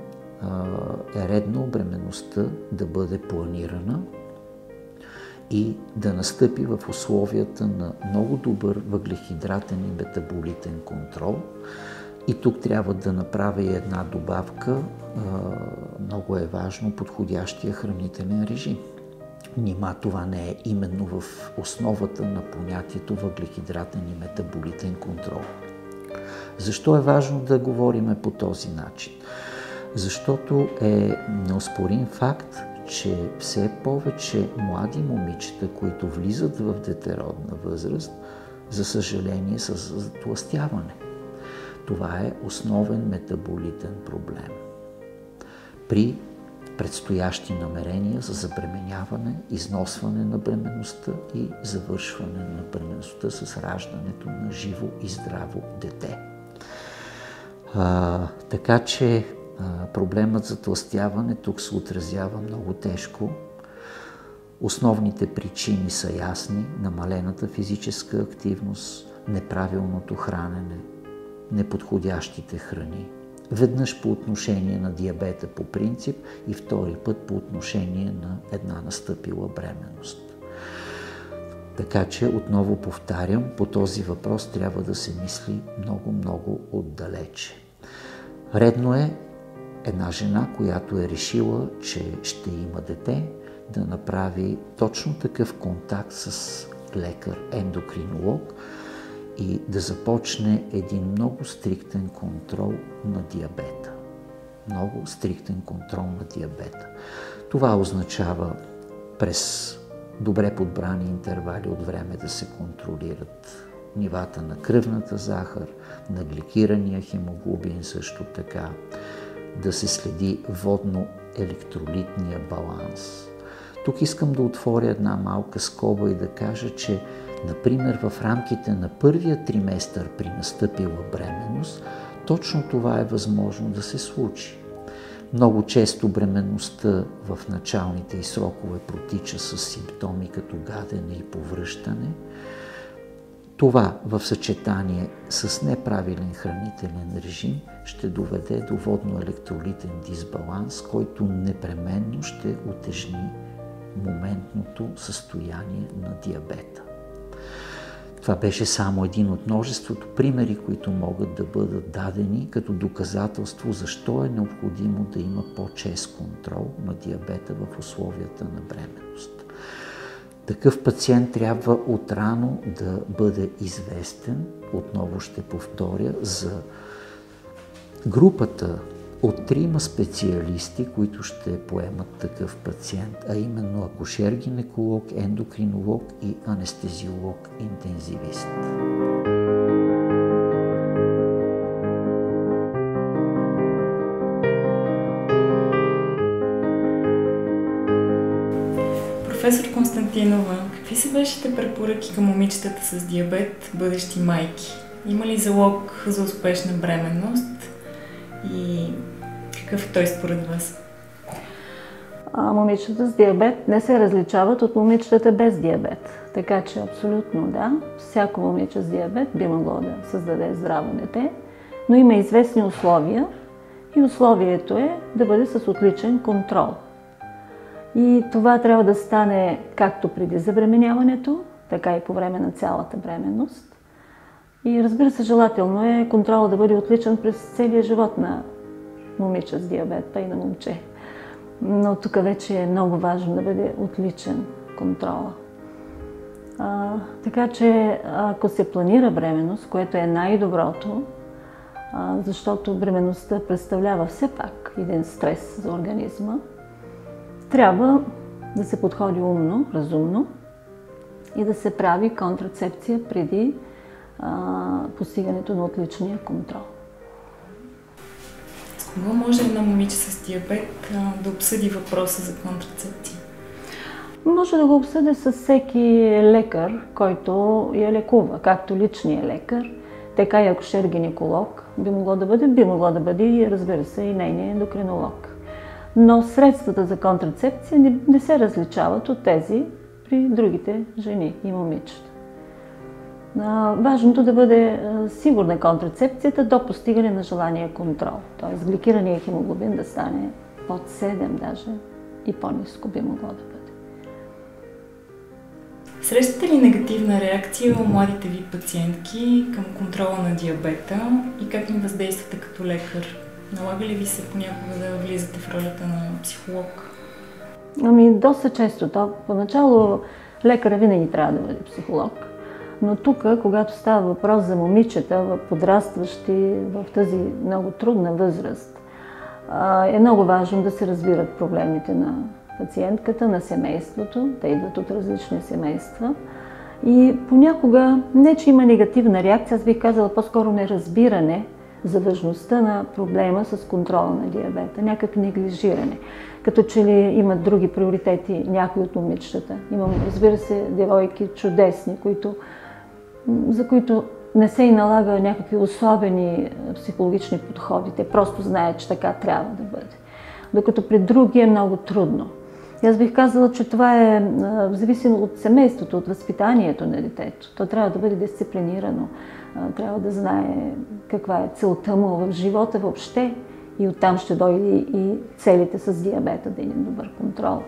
е редно бременността да бъде планирана и да настъпи в условията на много добър въглехидратен и метаболитен контрол. И тук трябва да направя и една добавка. Много е важно подходящия хранителен режим. Нима това не е именно в основата на понятието въглехидратен и метаболитен контрол. Защо е важно да говорим по този начин? Защото е неоспорим факт, че все повече млади момичета, които влизат в детеродна възраст, за съжаление са за затлъстяване. Това е основен метаболитен проблем. При предстоящи намерения за забременяване, износване на бременността и завършване на бременността с раждането на живо и здраво дете. Така че проблемът за тлъстяване тук се отразява много тежко. Основните причини са ясни: намалената физическа активност, неправилното хранене, неподходящите храни. Веднъж по отношение на диабета по принцип и втори път по отношение на една настъпила бременност. Така че, отново повтарям, по този въпрос трябва да се мисли много отдалече. Редно е една жена, която е решила, че ще има дете, да направи точно такъв контакт с лекар-ендокринолог и да започне един много стриктен контрол на диабета. Много стриктен контрол на диабета. Това означава през добре подбрани интервали от време да се контролират нивата на кръвната захар, на гликирания хемоглобин също така, да се следи водно-електролитния баланс. Тук искам да отворя една малка скоба и да кажа, че например в рамките на първия триместър при настъпила бременност, точно това е възможно да се случи. Много често бременността в началните й срокове протича с симптоми като гадене и повръщане. Това в съчетание с неправилен хранителен режим ще доведе до водно-електролитен дисбаланс, който непременно ще утежни моментното състояние на диабета. Това беше само един от множеството примери, които могат да бъдат дадени като доказателство защо е необходимо да има по-чест контрол на диабета в условията на бременност. Такъв пациент трябва отрано да бъде известен, отново ще повторя, за групата от 3 специалисти, които ще поемат такъв пациент, а именно акушер-гинеколог, ендокринолог и анестезиолог-интензивист. Професор Константинова, какви са вашите препоръки към момичетата с диабет, бъдещи майки? Има ли залог за успешна бременност и какъв е той според вас? Момичетата с диабет не се различават от момичетата без диабет. Така че абсолютно да, всяко момиче с диабет би могло да създаде здраво дете, но има известни условия и условието е да бъде с отличен контрол. И това трябва да стане както преди забременяването, така и по време на цялата бременност. И разбира се, желателно е контролът да бъде отличен през целия живот на момиче с диабет, па и на момче. Но тук вече е много важно да бъде отличен контрола. Така че ако се планира бременност, което е най-доброто, защото бременността представлява все пак един стрес за организма, трябва да се подходи умно, разумно и да се прави контрацепция преди постигането на отличния контрол. С кого може една момиче с диабет да обсъди въпроса за контрацепция? Може да го обсъди с всеки лекар, който я лекува, както личния лекар, така и акушер-гинеколог би могло да бъде и, разбира се, и нейния ендокринолог. Но средствата за контрацепция не се различават от тези при другите жени и момичета. Важното да бъде сигурна контрацепцията до постигане на желания контрол. Т.е. гликираният хемоглобин да стане под 7 даже и по-ниско би могло да бъде. Срещате ли негативна реакция у младите ви пациентки към контрола на диабета и как им въздействате като лекар? Налага ли ви се понякога да влизате в ролята на психолог? Доста често. Поначало лекаря винаги трябва да бъде психолог. Но тук, когато става въпрос за момичета, подрастващи в тази много трудна възраст, е много важно да се разбират проблемите на пациентката, на семейството. Те идват от различни семейства. И понякога, не че има негативна реакция, аз бих казала по-скоро неразбиране за важността на проблема с контрола на диабета, някак неглижиране. Като че ли имат други приоритети някои от момичетата. Имам, разбира се, девойки чудесни, за които не се и налага някакви особени психологични подходи. Те просто знаят, че така трябва да бъде. Докато при други е много трудно. И аз бих казала, че това е зависимо от семейството, от възпитанието на детето. То трябва да бъде дисциплинирано, трябва да знае каква е целта му в живота въобще и оттам ще дойде и целите с диабета, да има добър контрол.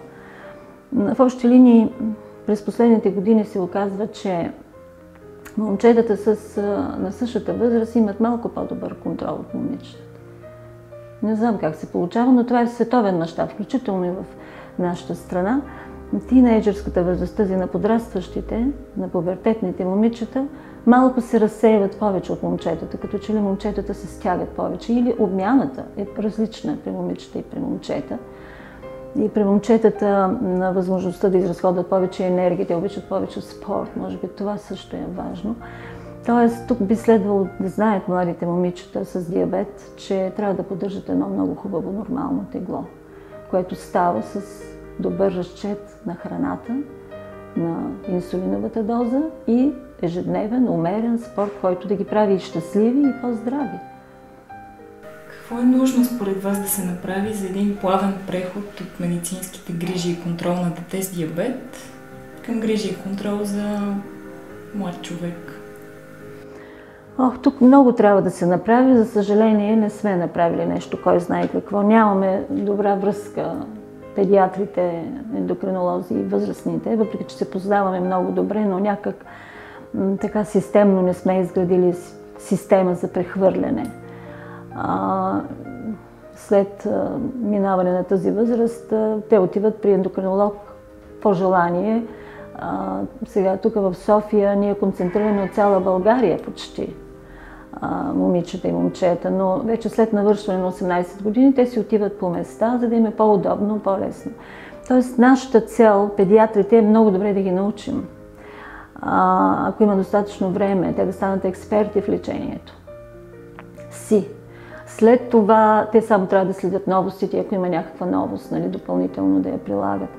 В общи линии през последните години се оказва, че момчетата на същата възраст имат малко по-добър контрол от момичетата. Не знам как се получава, но това е световен мащаб, включително и в нашата страна. Тинейджърската възраст, тази на подрастващите, на пубертетните момичета, малко се разсеиват повече от момчетата, като че ли момчетата се стягат повече или обмяната е различна при момичета и при момчета. И при момчетата на възможността да изразходват повече енергия, те обичат повече спорт, може би това също е важно. Тоест, тук би следвало да знаят младите момичета с диабет, че трябва да поддържат едно много хубаво нормално тегло, което става с добър разчет на храната, на инсулиновата доза и ежедневен, умерен спорт, който да ги прави и щастливи, и по-здрави. Какво е нужно според вас да се направи за един плавен преход от медицинските грижи и контрол на дете с диабет към грижи и контрол за млад човек? Тук много трябва да се направи. За съжаление, не сме направили нещо, кой знае какво. Нямаме добра връзка педиатрите, ендокринолози и възрастните, въпреки че се познаваме много добре, но някак така системно не сме изградили система за прехвърляне. След минаване на тази възраст, те отиват при ендокринолог по желание. Сега тук в София ние концентрираме от цяла България почти момичета и момчета, но вече след навършване на 18 години те си отиват по места, за да им е по-удобно, по-лесно. Тоест нашата цел, педиатрите, е много добре да ги научим. Ако има достатъчно време, те да станат експерти в лечението си. След това те само трябва да следят новостите, ако има някаква новост, допълнително да я прилагат.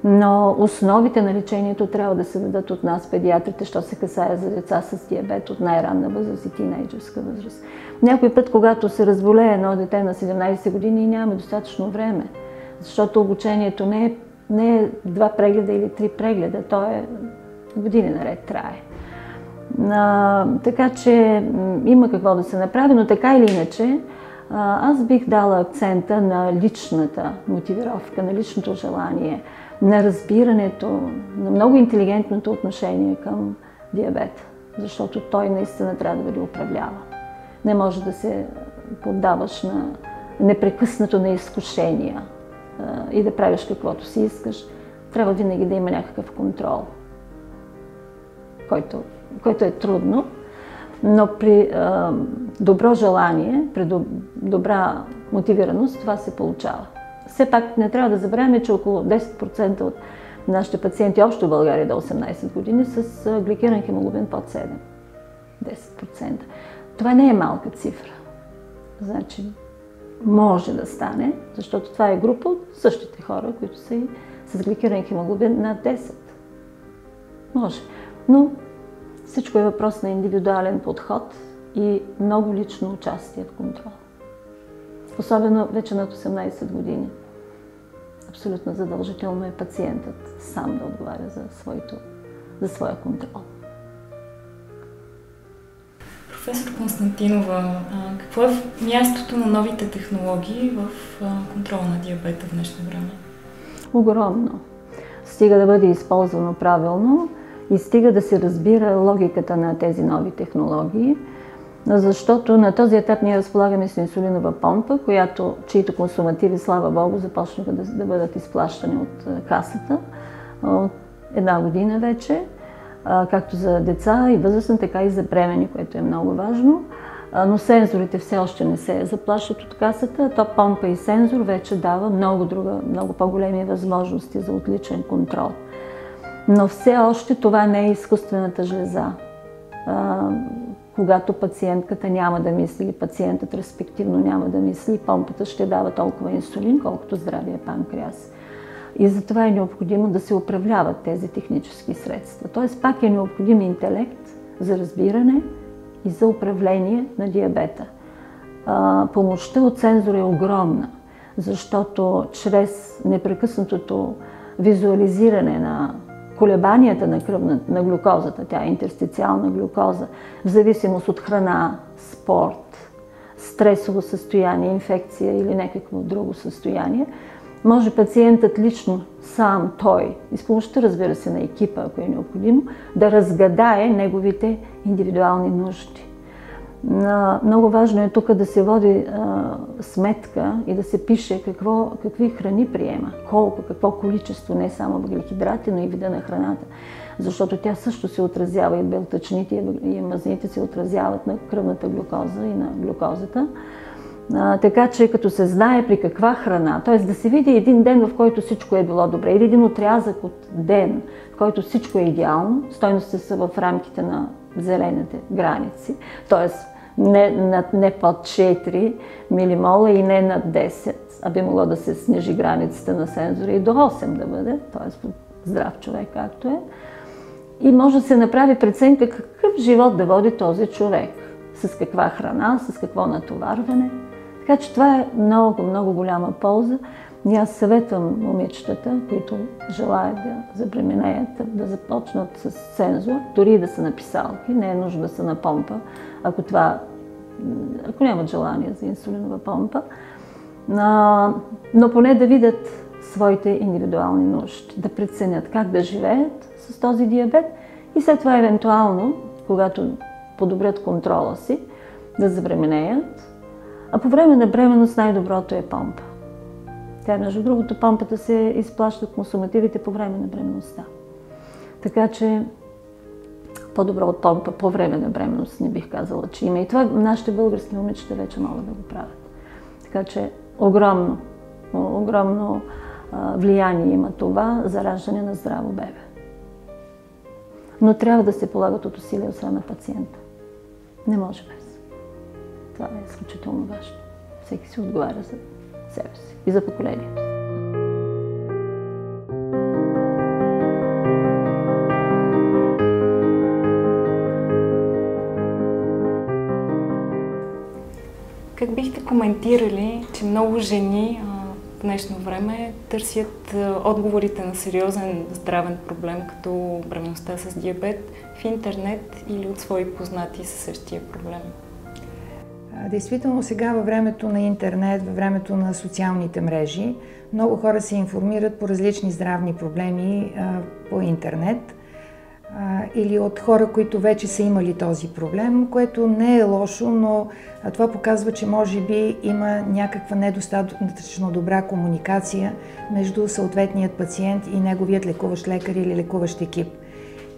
Но основите на лечението трябва да се дадат от нас, педиатрите, що се касае за деца с диабет от най-ранна възраст и тинейджърска възраст. Някой път, когато се разболее едно дете на 17 години, нямаме достатъчно време, защото обучението не е 2 прегледа или 3 прегледа, то е години наред трае. Така че има какво да се направи, но така или иначе аз бих дала акцента на личната мотивировка, на личното желание, на разбирането, на много интелигентното отношение към диабета, защото той наистина трябва да бъде управляван. Не може да се поддаваш на непрекъснато на изкушения и да правиш каквото си искаш. Трябва винаги да има някакъв контрол, който е трудно, но при добро желание, при добра мотивираност това се получава. Все пак не трябва да забравяме, че около 10% от нашите пациенти общо в България до 18 години с гликиран хемоглобин под 7. 10%. Това не е малка цифра. Значи може да стане, защото това е група от същите хора, които са и с гликиран хемоглобин над 10. Може. Но всичко е въпрос на индивидуален подход и много лично участие в контрол. Особено вече над 18 години. Абсолютно задължително е пациентът сам да отговаря за своя контрол. Професор Константинова, какво е мястото на новите технологии в контрола на диабета в днешно време? Огромно. Стига да бъде използвано правилно и стига да се разбира логиката на тези нови технологии, защото на този етап ние разполагаме с инсулинова помпа, чието консумативи, слава Богу, започнаха да бъдат изплащани от касата от 1 година вече, както за деца и възрастни, така и за бремени, което е много важно. Но сензорите все още не се заплащат от касата, то помпа и сензор вече дава много по-големи възможности за отличен контрол. Но все още това не е изкуствената жлеза. Когато пациентката няма да мисли, или пациентът респективно няма да мисли, помпата ще дава толкова инсулин, колкото здравия панкреас. И затова е необходимо да се управляват тези технически средства. Тоест пак е необходим интелект за разбиране и за управление на диабета. Помощта от сензора е огромна, защото чрез непрекъснатото визуализиране на колебанията на глюкозата, тя е интерстициална глюкоза, в зависимост от храна, спорт, стресово състояние, инфекция или някакво друго състояние, може пациентът лично, сам той, и с помощта, разбира се, на екипа, ако е необходимо, да разгадае неговите индивидуални нужди. Много важно е тук да се води сметка и да се пише какви храни приема, какво количество, не само въглехидрати, но и вида на храната. Защото тя също се отразява, и белтъчните, и мазнините се отразяват на кръвната глюкоза и на глюкозата. Така че като се знае при каква храна, т.е. да се види един ден, в който всичко е било добре, или един отрязък от ден, в който всичко е идеално, стойностите са в рамките на зелените граници, т.е. не под 4 милимола и не над 10, а би могло да се снижи границата на сензора и до 8 да бъде, т.е. здрав човек както е. И може да се направи преценка какъв живот да води този човек, с каква храна, с какво натоварване. Така че това е много голяма полза. И аз съветвам момичетата, които желаят да забременеят, да започнат с сензор, дори и да са на писалки, не е нужно да са на помпа, ако нямат желание за инсулинова помпа, но поне да видят своите индивидуални нужди, да преценят как да живеят с този диабет и след това евентуално, когато подобрят контрола си, да забременеят. А по време на бременност най-доброто е помпа. Тя, между другото, помпата се изплаща от консумативите по време на бременността. Така че по-добро от помпа по време на бременност не бих казала, че има. И това нашите български момичета вече могат да го правят. Така че огромно влияние има това за раждане на здраво бебе. Но трябва да се полагат от усилия от страна на пациента. Не може без. Това е изключително важно. Всеки си отговаря за себе си и за поколението. Как бихте коментирали, че много жени в днешно време търсят отговорите на сериозен здравен проблем, като бременността с диабет, в интернет или от свои познати със същия проблем? Действително сега във времето на интернет, във времето на социалните мрежи, много хора се информират по различни здравни проблеми по интернет или от хора, които вече са имали този проблем, което не е лошо, но това показва, че може би има някаква недостатъчно добра комуникация между съответният пациент и неговият лекуващ лекар или лекуващ екип.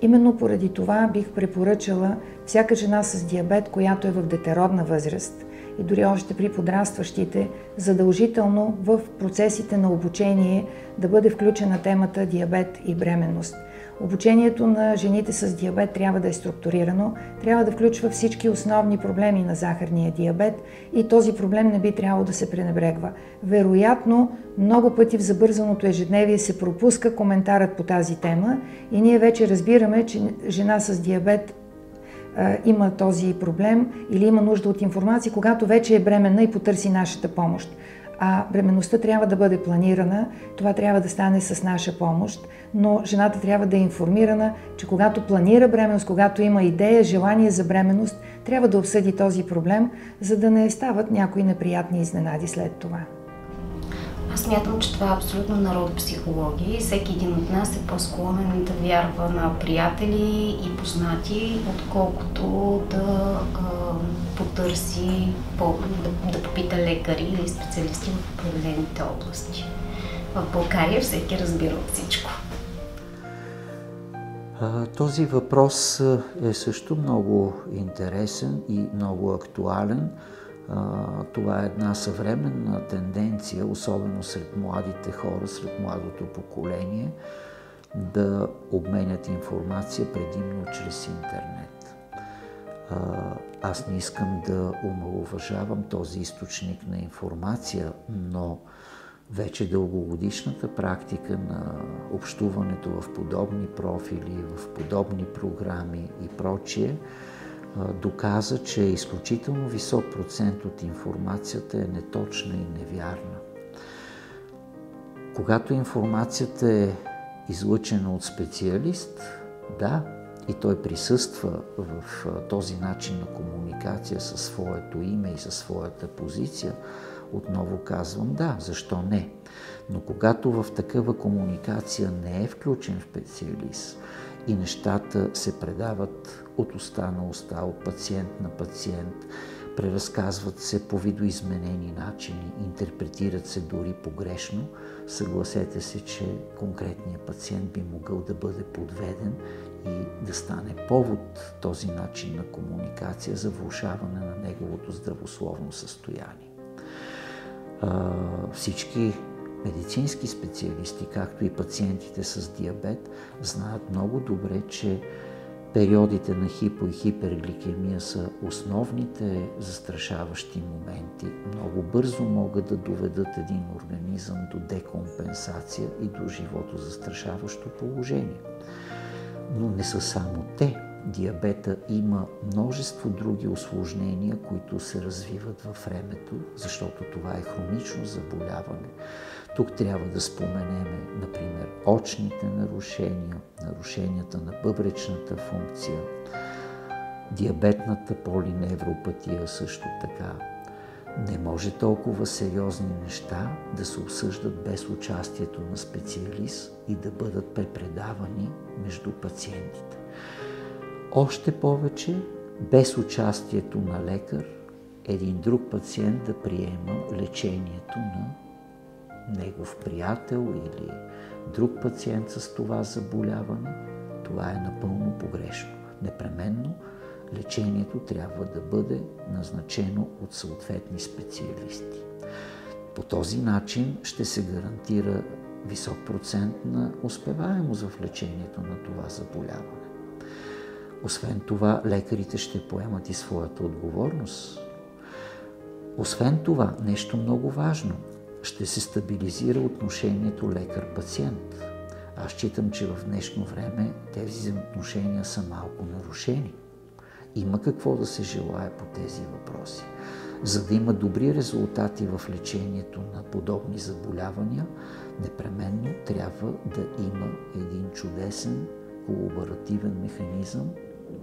Именно поради това бих препоръчала всяка жена с диабет, която е в детородна възраст и дори още при подрастващите, задължително в процесите на обучение да бъде включена темата диабет и бременност. Обучението на жените с диабет трябва да е структурирано, трябва да включва всички основни проблеми на захарния диабет и този проблем не би трябвало да се пренебрегва. Вероятно, много пъти в забързаното ежедневие се пропуска коментарът по тази тема и ние вече разбираме, че жена с диабет има този проблем или има нужда от информация, когато вече е бременна и потърси нашата помощ. А бременността трябва да бъде планирана, това трябва да стане с наша помощ, но жената трябва да е информирана, че когато планира бременност, когато има идея, желание за бременност, трябва да обсъди този проблем, за да не стават някои неприятни изненади след това. Аз смятам, че това е абсолютно народопсихология и всеки един от нас е по-склонен да вярва на приятели и познати, отколкото да потърси, да попита лекари или специалисти в определените области. В България всеки разбира от всичко. Този въпрос е също много интересен и много актуален. Това е една съвременна тенденция, особено сред младите хора, сред младото поколение, да обменят информация предимно чрез интернет. Аз не искам да омаловажавам този източник на информация, но вече дългогодишната практика на общуването в подобни профили, в подобни програми и прочие, доказа, че изключително висок процент от информацията е неточна и невярна. Когато информацията е излъчена от специалист, да, и той присъства в този начин на комуникация със своето име и със своята позиция, отново казвам да, защо не? Но когато в такава комуникация не е включен специалист и нещата се предават от уста на уста, от пациент на пациент, преразказват се по видоизменени начини, интерпретират се дори погрешно, съгласете се, че конкретният пациент би могъл да бъде подведен и да стане повод този начин на комуникация за влошаване на неговото здравословно състояние. Всички медицински специалисти, както и пациентите с диабет, знаят много добре, че периодите на хипо- и хипергликемия са основните застрашаващи моменти. Много бързо могат да доведат един организъм до декомпенсация и до животозастрашаващо положение. Но не са само те. Диабета има множество други усложнения, които се развиват във времето, защото това е хронично заболяване. Тук трябва да споменем, например, очните нарушения, нарушенията на бъбречната функция, диабетната полиневропатия също така. Не може толкова сериозни неща да се обсъждат без участието на специалист и да бъдат препредавани между пациентите. още повече без участието на лекар един друг пациент да приема лечението на негов приятел или друг пациент с това заболяване. Това е напълно погрешно. Непременно лечението трябва да бъде назначено от съответни специалисти. По този начин ще се гарантира висок процент на успеваемост в лечението на това заболяване. Освен това, лекарите ще поемат и своята отговорност. Освен това, нещо много важно, ще се стабилизира отношението лекар-пациент. Аз считам, че в днешно време тези отношения са малко нарушени. Има какво да се желае по тези въпроси. За да има добри резултати в лечението на подобни заболявания, непременно трябва да има един чудесен колаборативен механизъм,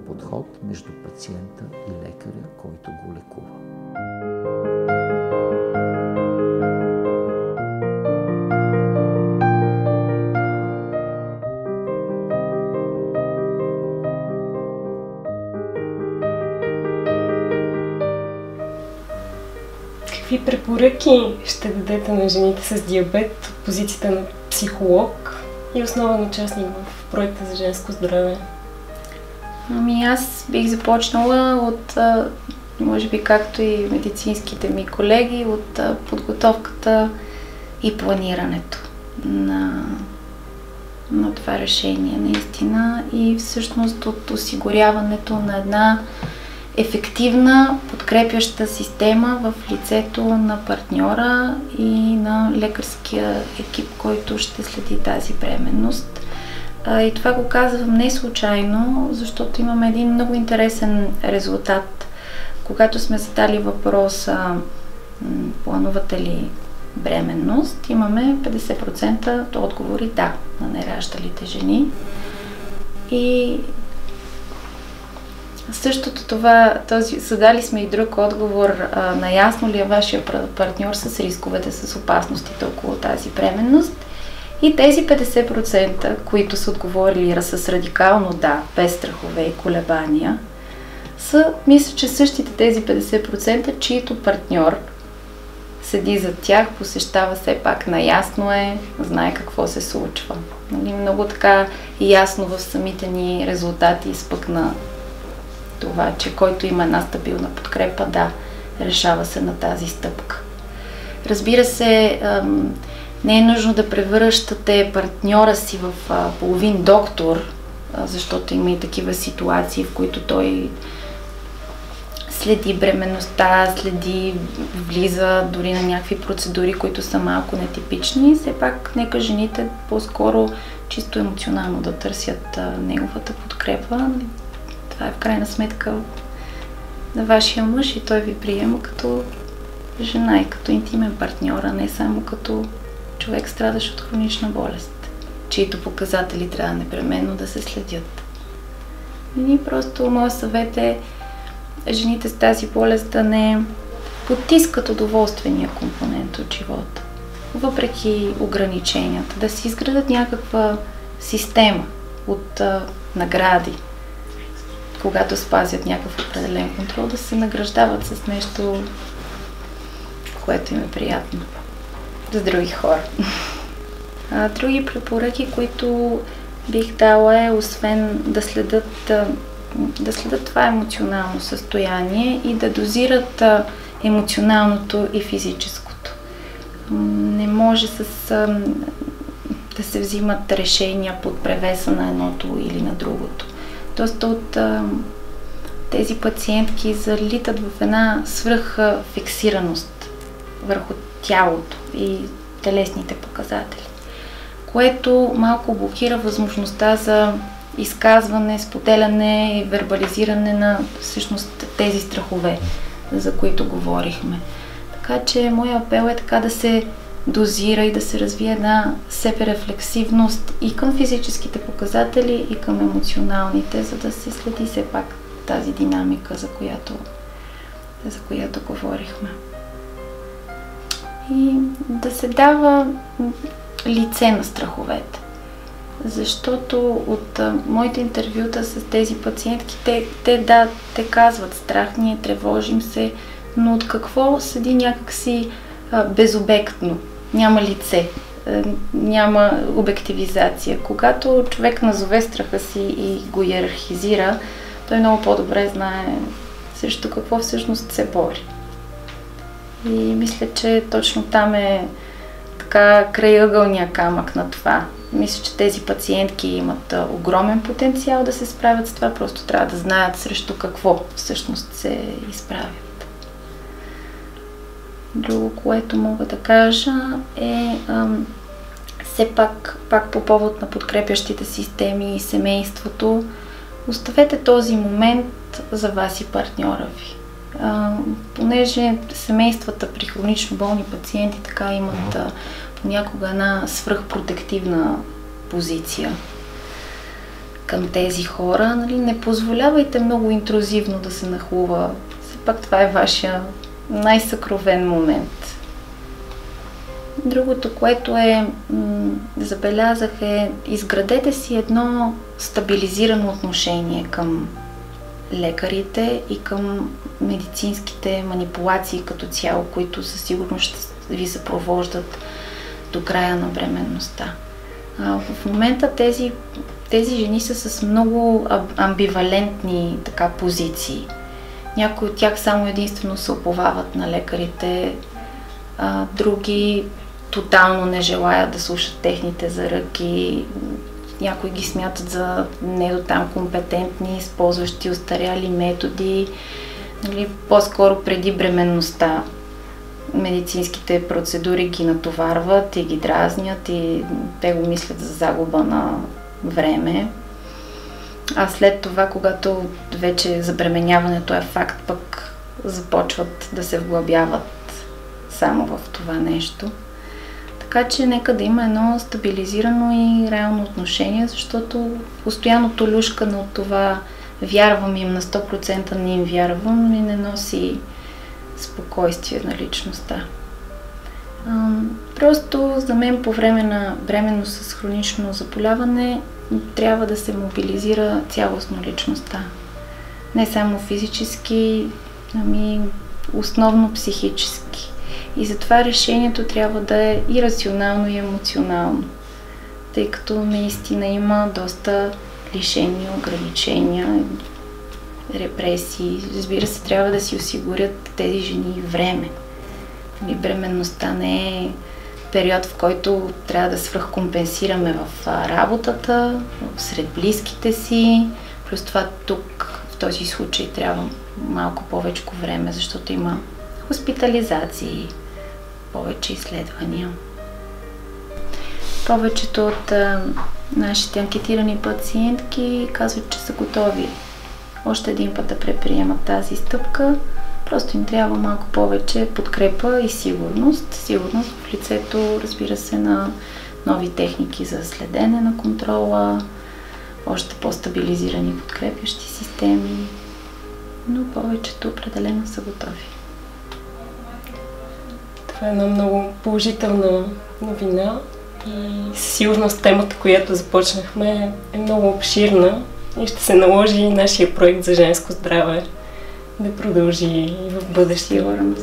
подход между пациента и лекаря, който го лекува. Какви препоръки ще дадете на жените с диабет от позицията на психолог и основен участник в проекта за женско здраве? Ами аз бих започнала от, може би както и медицинските ми колеги, от подготовката и планирането на това решение наистина и всъщност от осигуряването на една ефективна, подкрепяща система в лицето на партньора и на лекарския екип, който ще следи тази бременност. И това го казвам не случайно, защото имаме един много интересен резултат. Когато сме задали въпроса планувате ли бременност, имаме 50% отговори да на нераждалите жени. И същото това, задали сме и друг отговор, наясно ли е вашия партньор с рисковете, с опасностите около тази бременност. И тези 50%, които са отговорили с радикално да, без страхове и колебания, мисля, че същите тези 50%, чието партньор седи зад тях, посещава все пак наясно знае какво се случва. Много така ясно в самите ни резултати изпъкна това, че който има една стабилна подкрепа, да, решава се на тази стъпка. Разбира се, не е нужно да превръщате партньора си в половин доктор, защото има и такива ситуации, в които той следи бременността, влиза дори на някакви процедури, които са малко нетипични. Все пак нека жените по-скоро чисто емоционално да търсят неговата подкрепа. Това е в крайна сметка на вашия мъж и той ви приема като жена и като интимен партньор, а не само като човек, страдащ от хронична болест, чието показатели трябва непременно да се следят. И просто моят съвет е жените с тази болест да не потискат удоволствения компонент от живота, въпреки ограниченията, да си изградат някаква система от награди, когато спазят някакъв определен контрол, да се награждават с нещо, което им е приятно за други хора. Други препоръки, които бих дала освен да следят това емоционално състояние и да дозират емоционалното и физическото. Не може да се взимат решения под превеса на едното или на другото. Доста от тези пациентки залитат в една свръхфиксираност върху тялото и телесните показатели, което малко блокира възможността за изказване, споделяне и вербализиране на всъщност тези страхове, за които говорихме. Така че моя апел е така да се дозира и да се развие една себерефлексивност и към физическите показатели, и към емоционалните, за да се следи все пак тази динамика, за която говорихме. И да се дава лице на страховете. Защото от моите интервюта с тези пациентки, те казват страх, ние тревожим се, но от какво седи някакси безобектно, няма лице, няма обективизация. Когато човек назове страха си и го иерархизира, той много по-добре знае срещу какво всъщност се бори. И мисля, че точно там е така крайъгълния камък на това. Мисля, че тези пациентки имат огромен потенциал да се справят с това, просто трябва да знаят срещу какво всъщност се изправят. Друго, което мога да кажа е все пак по повод на подкрепящите системи и семейството, оставете този момент за вас и партньора ви. Понеже семействата при хронично болни пациенти така имат понякога една свръхпротективна позиция към тези хора, нали, не позволявайте много интрузивно да се нахлува. Все пак това е вашия най-съкровен момент. Другото, което забелязах изградете си едно стабилизирано отношение към лекарите и към медицинските манипулации като цяло, които със сигурност ще ви съпровождат до края на бременността. В момента тези жени са с много амбивалентни позиции. Някои от тях само единствено се уповават на лекарите, други тотално не желаят да слушат техните заръки, някои ги смятат за не до там компетентни, използващи остаряли методи, нали, по-скоро преди бременността. Медицинските процедури ги натоварват и ги дразнят и те го мислят за загуба на време. А след това, когато вече забременяването е факт, пък започват да се вглъбяват само в това нещо. Така че нека да има едно стабилизирано и реално отношение, защото постоянното люшкане от това вярвам им на 100%, не им вярвам, и не носи спокойствие на личността. Просто за мен по време на бременност с хронично заболяване трябва да се мобилизира цялостно личността. Не само физически, ами основно психически. И затова решението трябва да е и рационално, и емоционално, тъй като наистина има доста лишения, ограничения, репресии. Разбира се, трябва да си осигурят тези жени време. Бременността не е период, в който трябва да свръхкомпенсираме в работата, сред близките си. Плюс това тук, в този случай, трябва малко повече време, защото има хоспитализации, повече изследвания. Повечето от нашите анкетирани пациентки казват, че са готови още един път да предприемат тази стъпка. Просто им трябва малко повече подкрепа и сигурност. Сигурност в лицето, разбира се, на нови техники за следене на контрола, още по-стабилизирани подкрепящи системи, но повечето определено са готови. Това е една много положителна новина и със сигурност темата, която започнахме, е много обширна и ще се наложи и нашия проект за женско здраве да продължи и в бъдеще. Сигурно.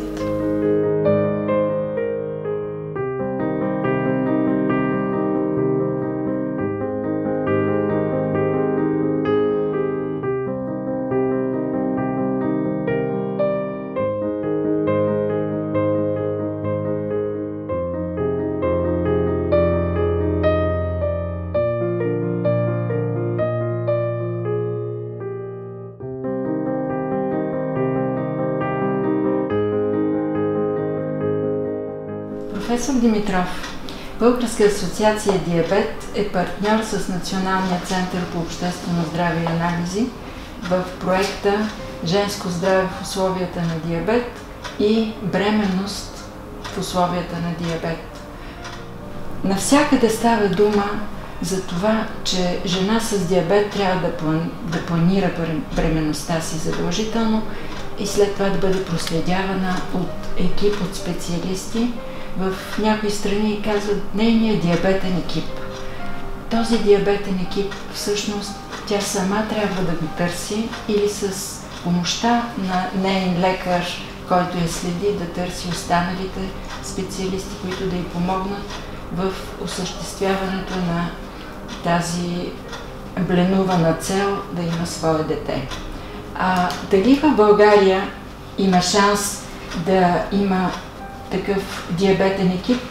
Професор Димитров, Българска асоциация Диабет е партньор с Националния център по обществено здраве и анализи в проекта Женско здраве в условията на диабет и бременност в условията на диабет. Навсякъде става дума за това, че жена с диабет трябва да планира бременността си задължително и след това да бъде проследявана от екип от специалисти. В някои страни казват нейният диабетен екип. този диабетен екип всъщност тя сама трябва да го търси или с помощта на неин лекар, който я следи, да търси останалите специалисти, които да й помогнат в осъществяването на тази бленувана цел да има свое дете. Дали в България има шанс да има такъв диабетен екип,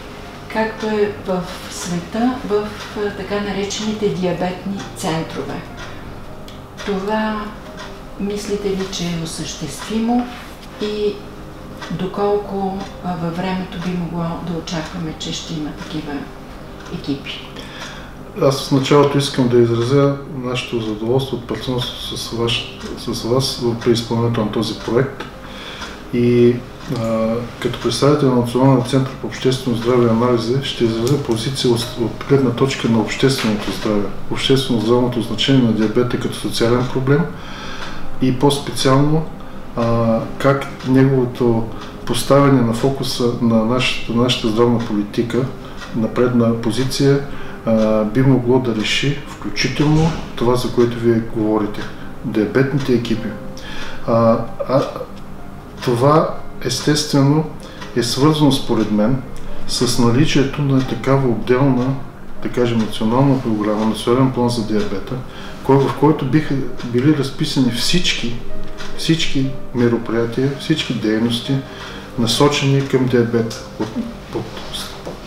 както е в света, в така наречените диабетни центрове? Това мислите ли, че е осъществимо и доколко във времето би могло да очакваме, че ще има такива екипи? Аз в началото искам да изразя нашето задоволство от партньорството с вас при изпълнението на този проект. И като представител на Националния център по обществено здраве и анализи ще изразя позиция от гледна точка на общественото здраве, обществено-здравното значение на диабета като социален проблем и по-специално как неговото поставяне на фокуса на нашата здравна политика на предна позиция би могло да реши включително това, за което вие говорите – диабетните екипи. Това естествено е свързано според мен с наличието на такава отделна, да кажем, национална програма, национален план за диабета, в който биха били разписани всички мероприятия, всички дейности, насочени към диабета.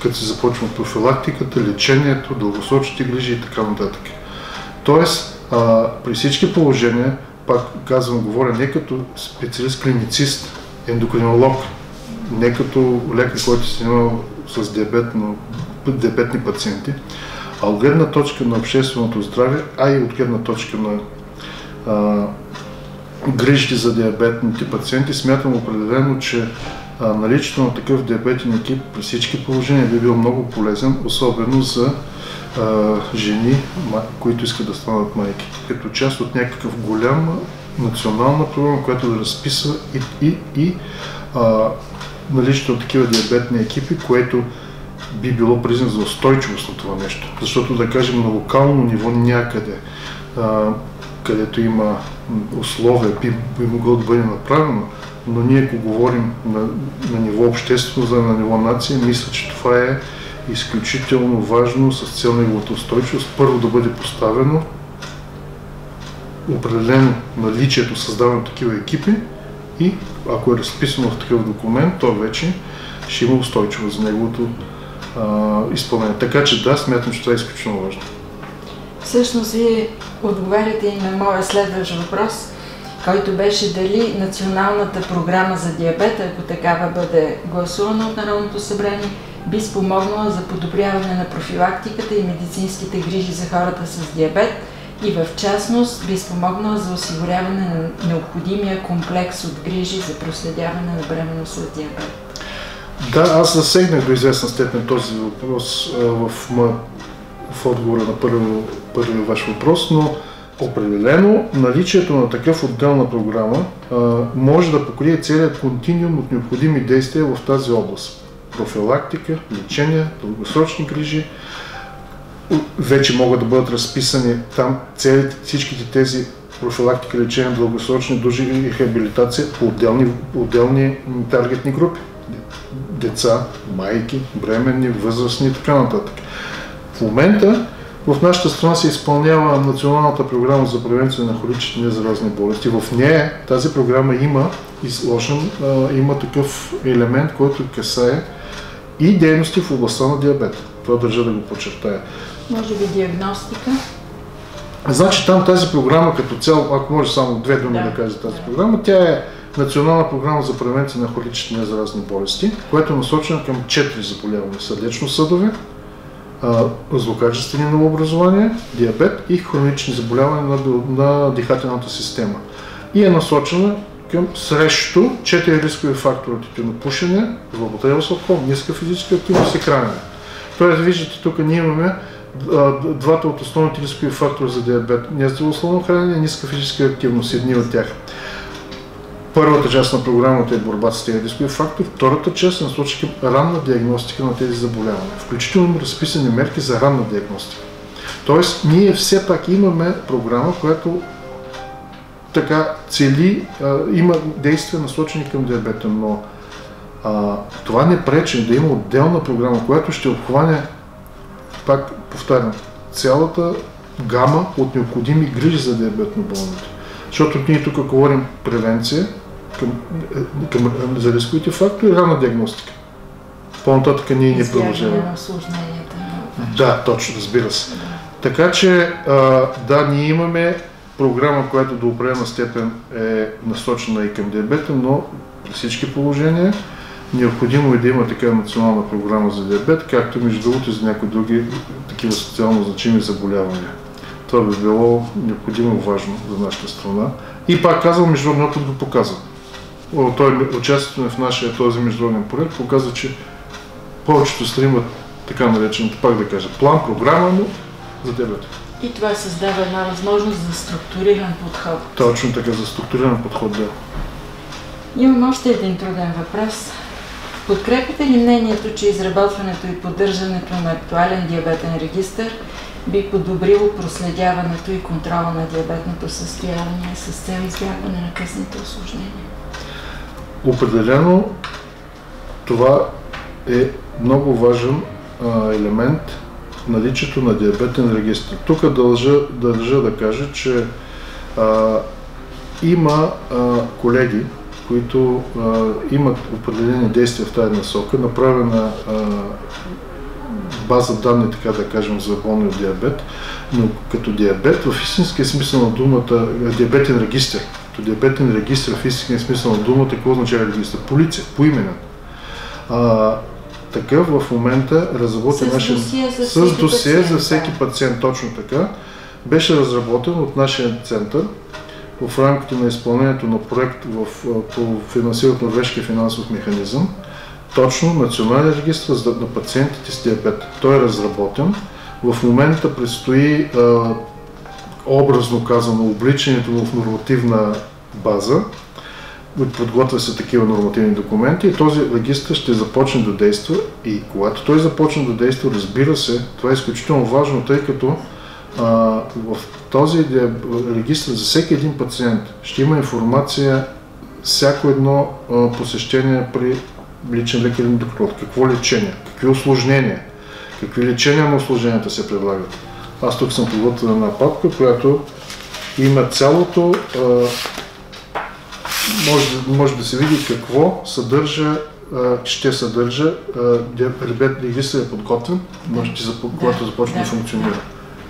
Като се започва от профилактиката, лечението, дългосрочните грижи и така нататък. Тоест, при всички положения, пак казвам, говоря не като специалист-клиницист, ендокринолог, не като лекар, който се занимава с диабетни пациенти, а от гледна точка на общественото здраве, а и от гледна точка на грижите за диабетните пациенти, смятам определено, че наличието на такъв диабетен екип при всички положения би бил много полезен, особено за жени, които искат да станат майки. Като част от някакъв голям национална програма, която да разписва и наличието на такива диабетни екипи, което би било признак за устойчивост на това нещо. Защото, да кажем, на локално ниво някъде, където има условия, би могло да бъде направено, но ние, ако говорим на ниво обществено, на ниво нация, мисля, че това е изключително важно с цел неговата устойчивост. Първо да бъде поставено определено наличието, създаване на такива екипи и ако е разписано в такъв документ, то вече ще има устойчивост за неговото изпълнение. Така че да, смятам, че това е изключително важно. Всъщност, вие отговаряте и на моя следващ въпрос, който беше дали националната програма за диабета, ако такава бъде гласувана от Народното събрание, би спомогнала за подобряване на профилактиката и медицинските грижи за хората с диабет и в частност би спомогнала за осигуряване на необходимия комплекс от грижи за проследяване на бременност с диабет. Да, аз засегнах до известна степен този въпрос в отговора на първия ваш въпрос, но определено наличието на такъв отделна програма може да покрие целият континуум от необходими действия в тази област. Профилактика, лечение, дългосрочни грижи. Вече могат да бъдат разписани там всичките тези профилактика, лечение, дългосрочни грижи и рехабилитация по отделни таргетни групи. Деца, майки, бременни, възрастни и така нататък. В момента в нашата страна се изпълнява Националната програма за превенция на хронични незаразни болести. В нея тази програма има изложен, има такъв елемент, който касае и дейности в областта на диабета. Това държа да го подчертая. Може би диагностика? Значи там тази програма като цяло, ако може само две думи да кажа тази програма, тя е Национална програма за превенция на хронични незаразни болести, която е насочена към 4 заболявания: сърдечно-съдови, злокачествени новообразования, диабет и хронични заболявания на дихателната система. И е насочена срещу 4 рискови фактора: тютюнопушене, злоупотреба с алкохол, ниска физическа активност и хранене. Тоест, виждате, тук ние имаме двата от основните рискови фактори за диабет: нездравословно хранене и ниска физическа активност, едни от тях. Първата част на програмата е борба с тези рискови фактори, втората част е насочена към ранна диагностика на тези заболявания. Включително разписани мерки за ранна диагностика. Тоест, ние все пак имаме програма, която така цели, има действия насочени към диабета, но това не пречи да има отделна програма, която ще обхване, пак повтарям, цялата гама от необходими грижи за диабетно болните. Защото ние тук говорим превенция за рисковите фактори и ранна диагностика. По-нататък ние не продължаваме. Да, точно, разбира се. Така че, да, ние имаме програма, която до определена степен е насочена и към диабета, но при всички положения необходимо е да има такава национална програма за диабет, както между другото и за някои други такива социално значими заболявания. Това би било необходимо важно за нашата страна. И пак казвам, международният опит го показва. Участието в нашия този международен проект показва, че повечето страни имат така нареченото, пак да кажа, план, програма, но за диабет. И това създава една възможност за структуриран подход. Точно така, за структуриран подход, да. Имам още един труден въпрос. Подкрепите ли мнението, че изработването и поддържането на актуален диабетен регистър би подобрило проследяването и контрола на диабетното състояние с цел избягване на късните усложнения? Определено това е много важен елемент наличието на диабетен регистър. Тук държа да кажа, че има колеги, които имат определени действия в тази насока, направена база данни, така да кажем, за болни от диабет, но като диабет в истинския смисъл на думата, диабетен регистър, като диабетен регистър в истинския смисъл на думата, какво означава регистър? Полиция, поименен. Такъв в момента разработен с досие за всеки пациент, точно така, беше разработен от нашия център в рамките на изпълнението на проект по финансиране от Норвежкия финансов механизъм, точно национален регистър на пациентите с диабет. Той е разработен. В момента предстои, образно казано, обличането в нормативна база. Подготвя се такива нормативни документи и този регистър ще започне да действа. И когато той започне да действа, разбира се, това е изключително важно, тъй като в този регистър за всеки един пациент ще има информация всяко едно посещение при личен лекарен доктор. Какво лечение, какви усложнения, какви лечения на усложненията се предлагат. Аз тук съм подготвил една папка, която има цялото, може да се види какво съдържа, ще съдържа, регистърът е подготвен, когато започне да функционира.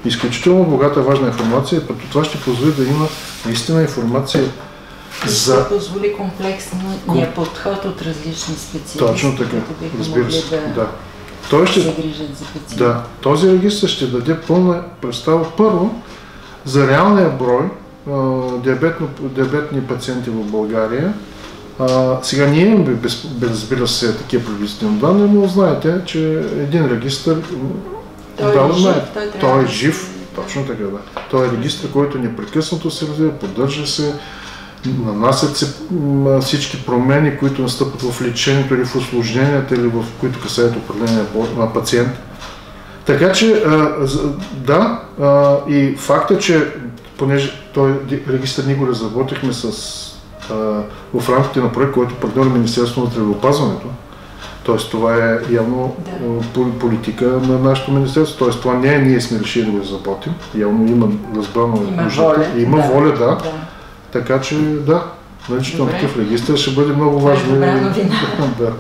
Изключително богата, важна информация, като това ще позволи да има наистина информация за... Ще позволи комплексния подход от различни специалисти. Точно така, разбира се, да. Той ще... се грижат за пациенти. Да, този регистър ще даде пълна представа първо за реалния брой диабетни пациенти в България. Сега ние имаме, разбира се, такива приблизителни данни, но знаете, че един регистър той е жив, точно така, да. Той е регистър, който непрекъснато се развива, поддържа се, нанасят се всички промени, които настъпват в лечението или в усложненията, или в които касаят определения пациент. Така че, да, и факта, че понеже този регистър ние го разработихме в рамките на проект, който партньори Министерството на здравеопазването, т.е. това е явно политика на нашето министерство, т.е. това не е ние сме решили да го разработим, явно има разбрано нуждата, има воля, да. Така че да, наличието на такъв регистър ще бъде много важно. Добра новина. Да.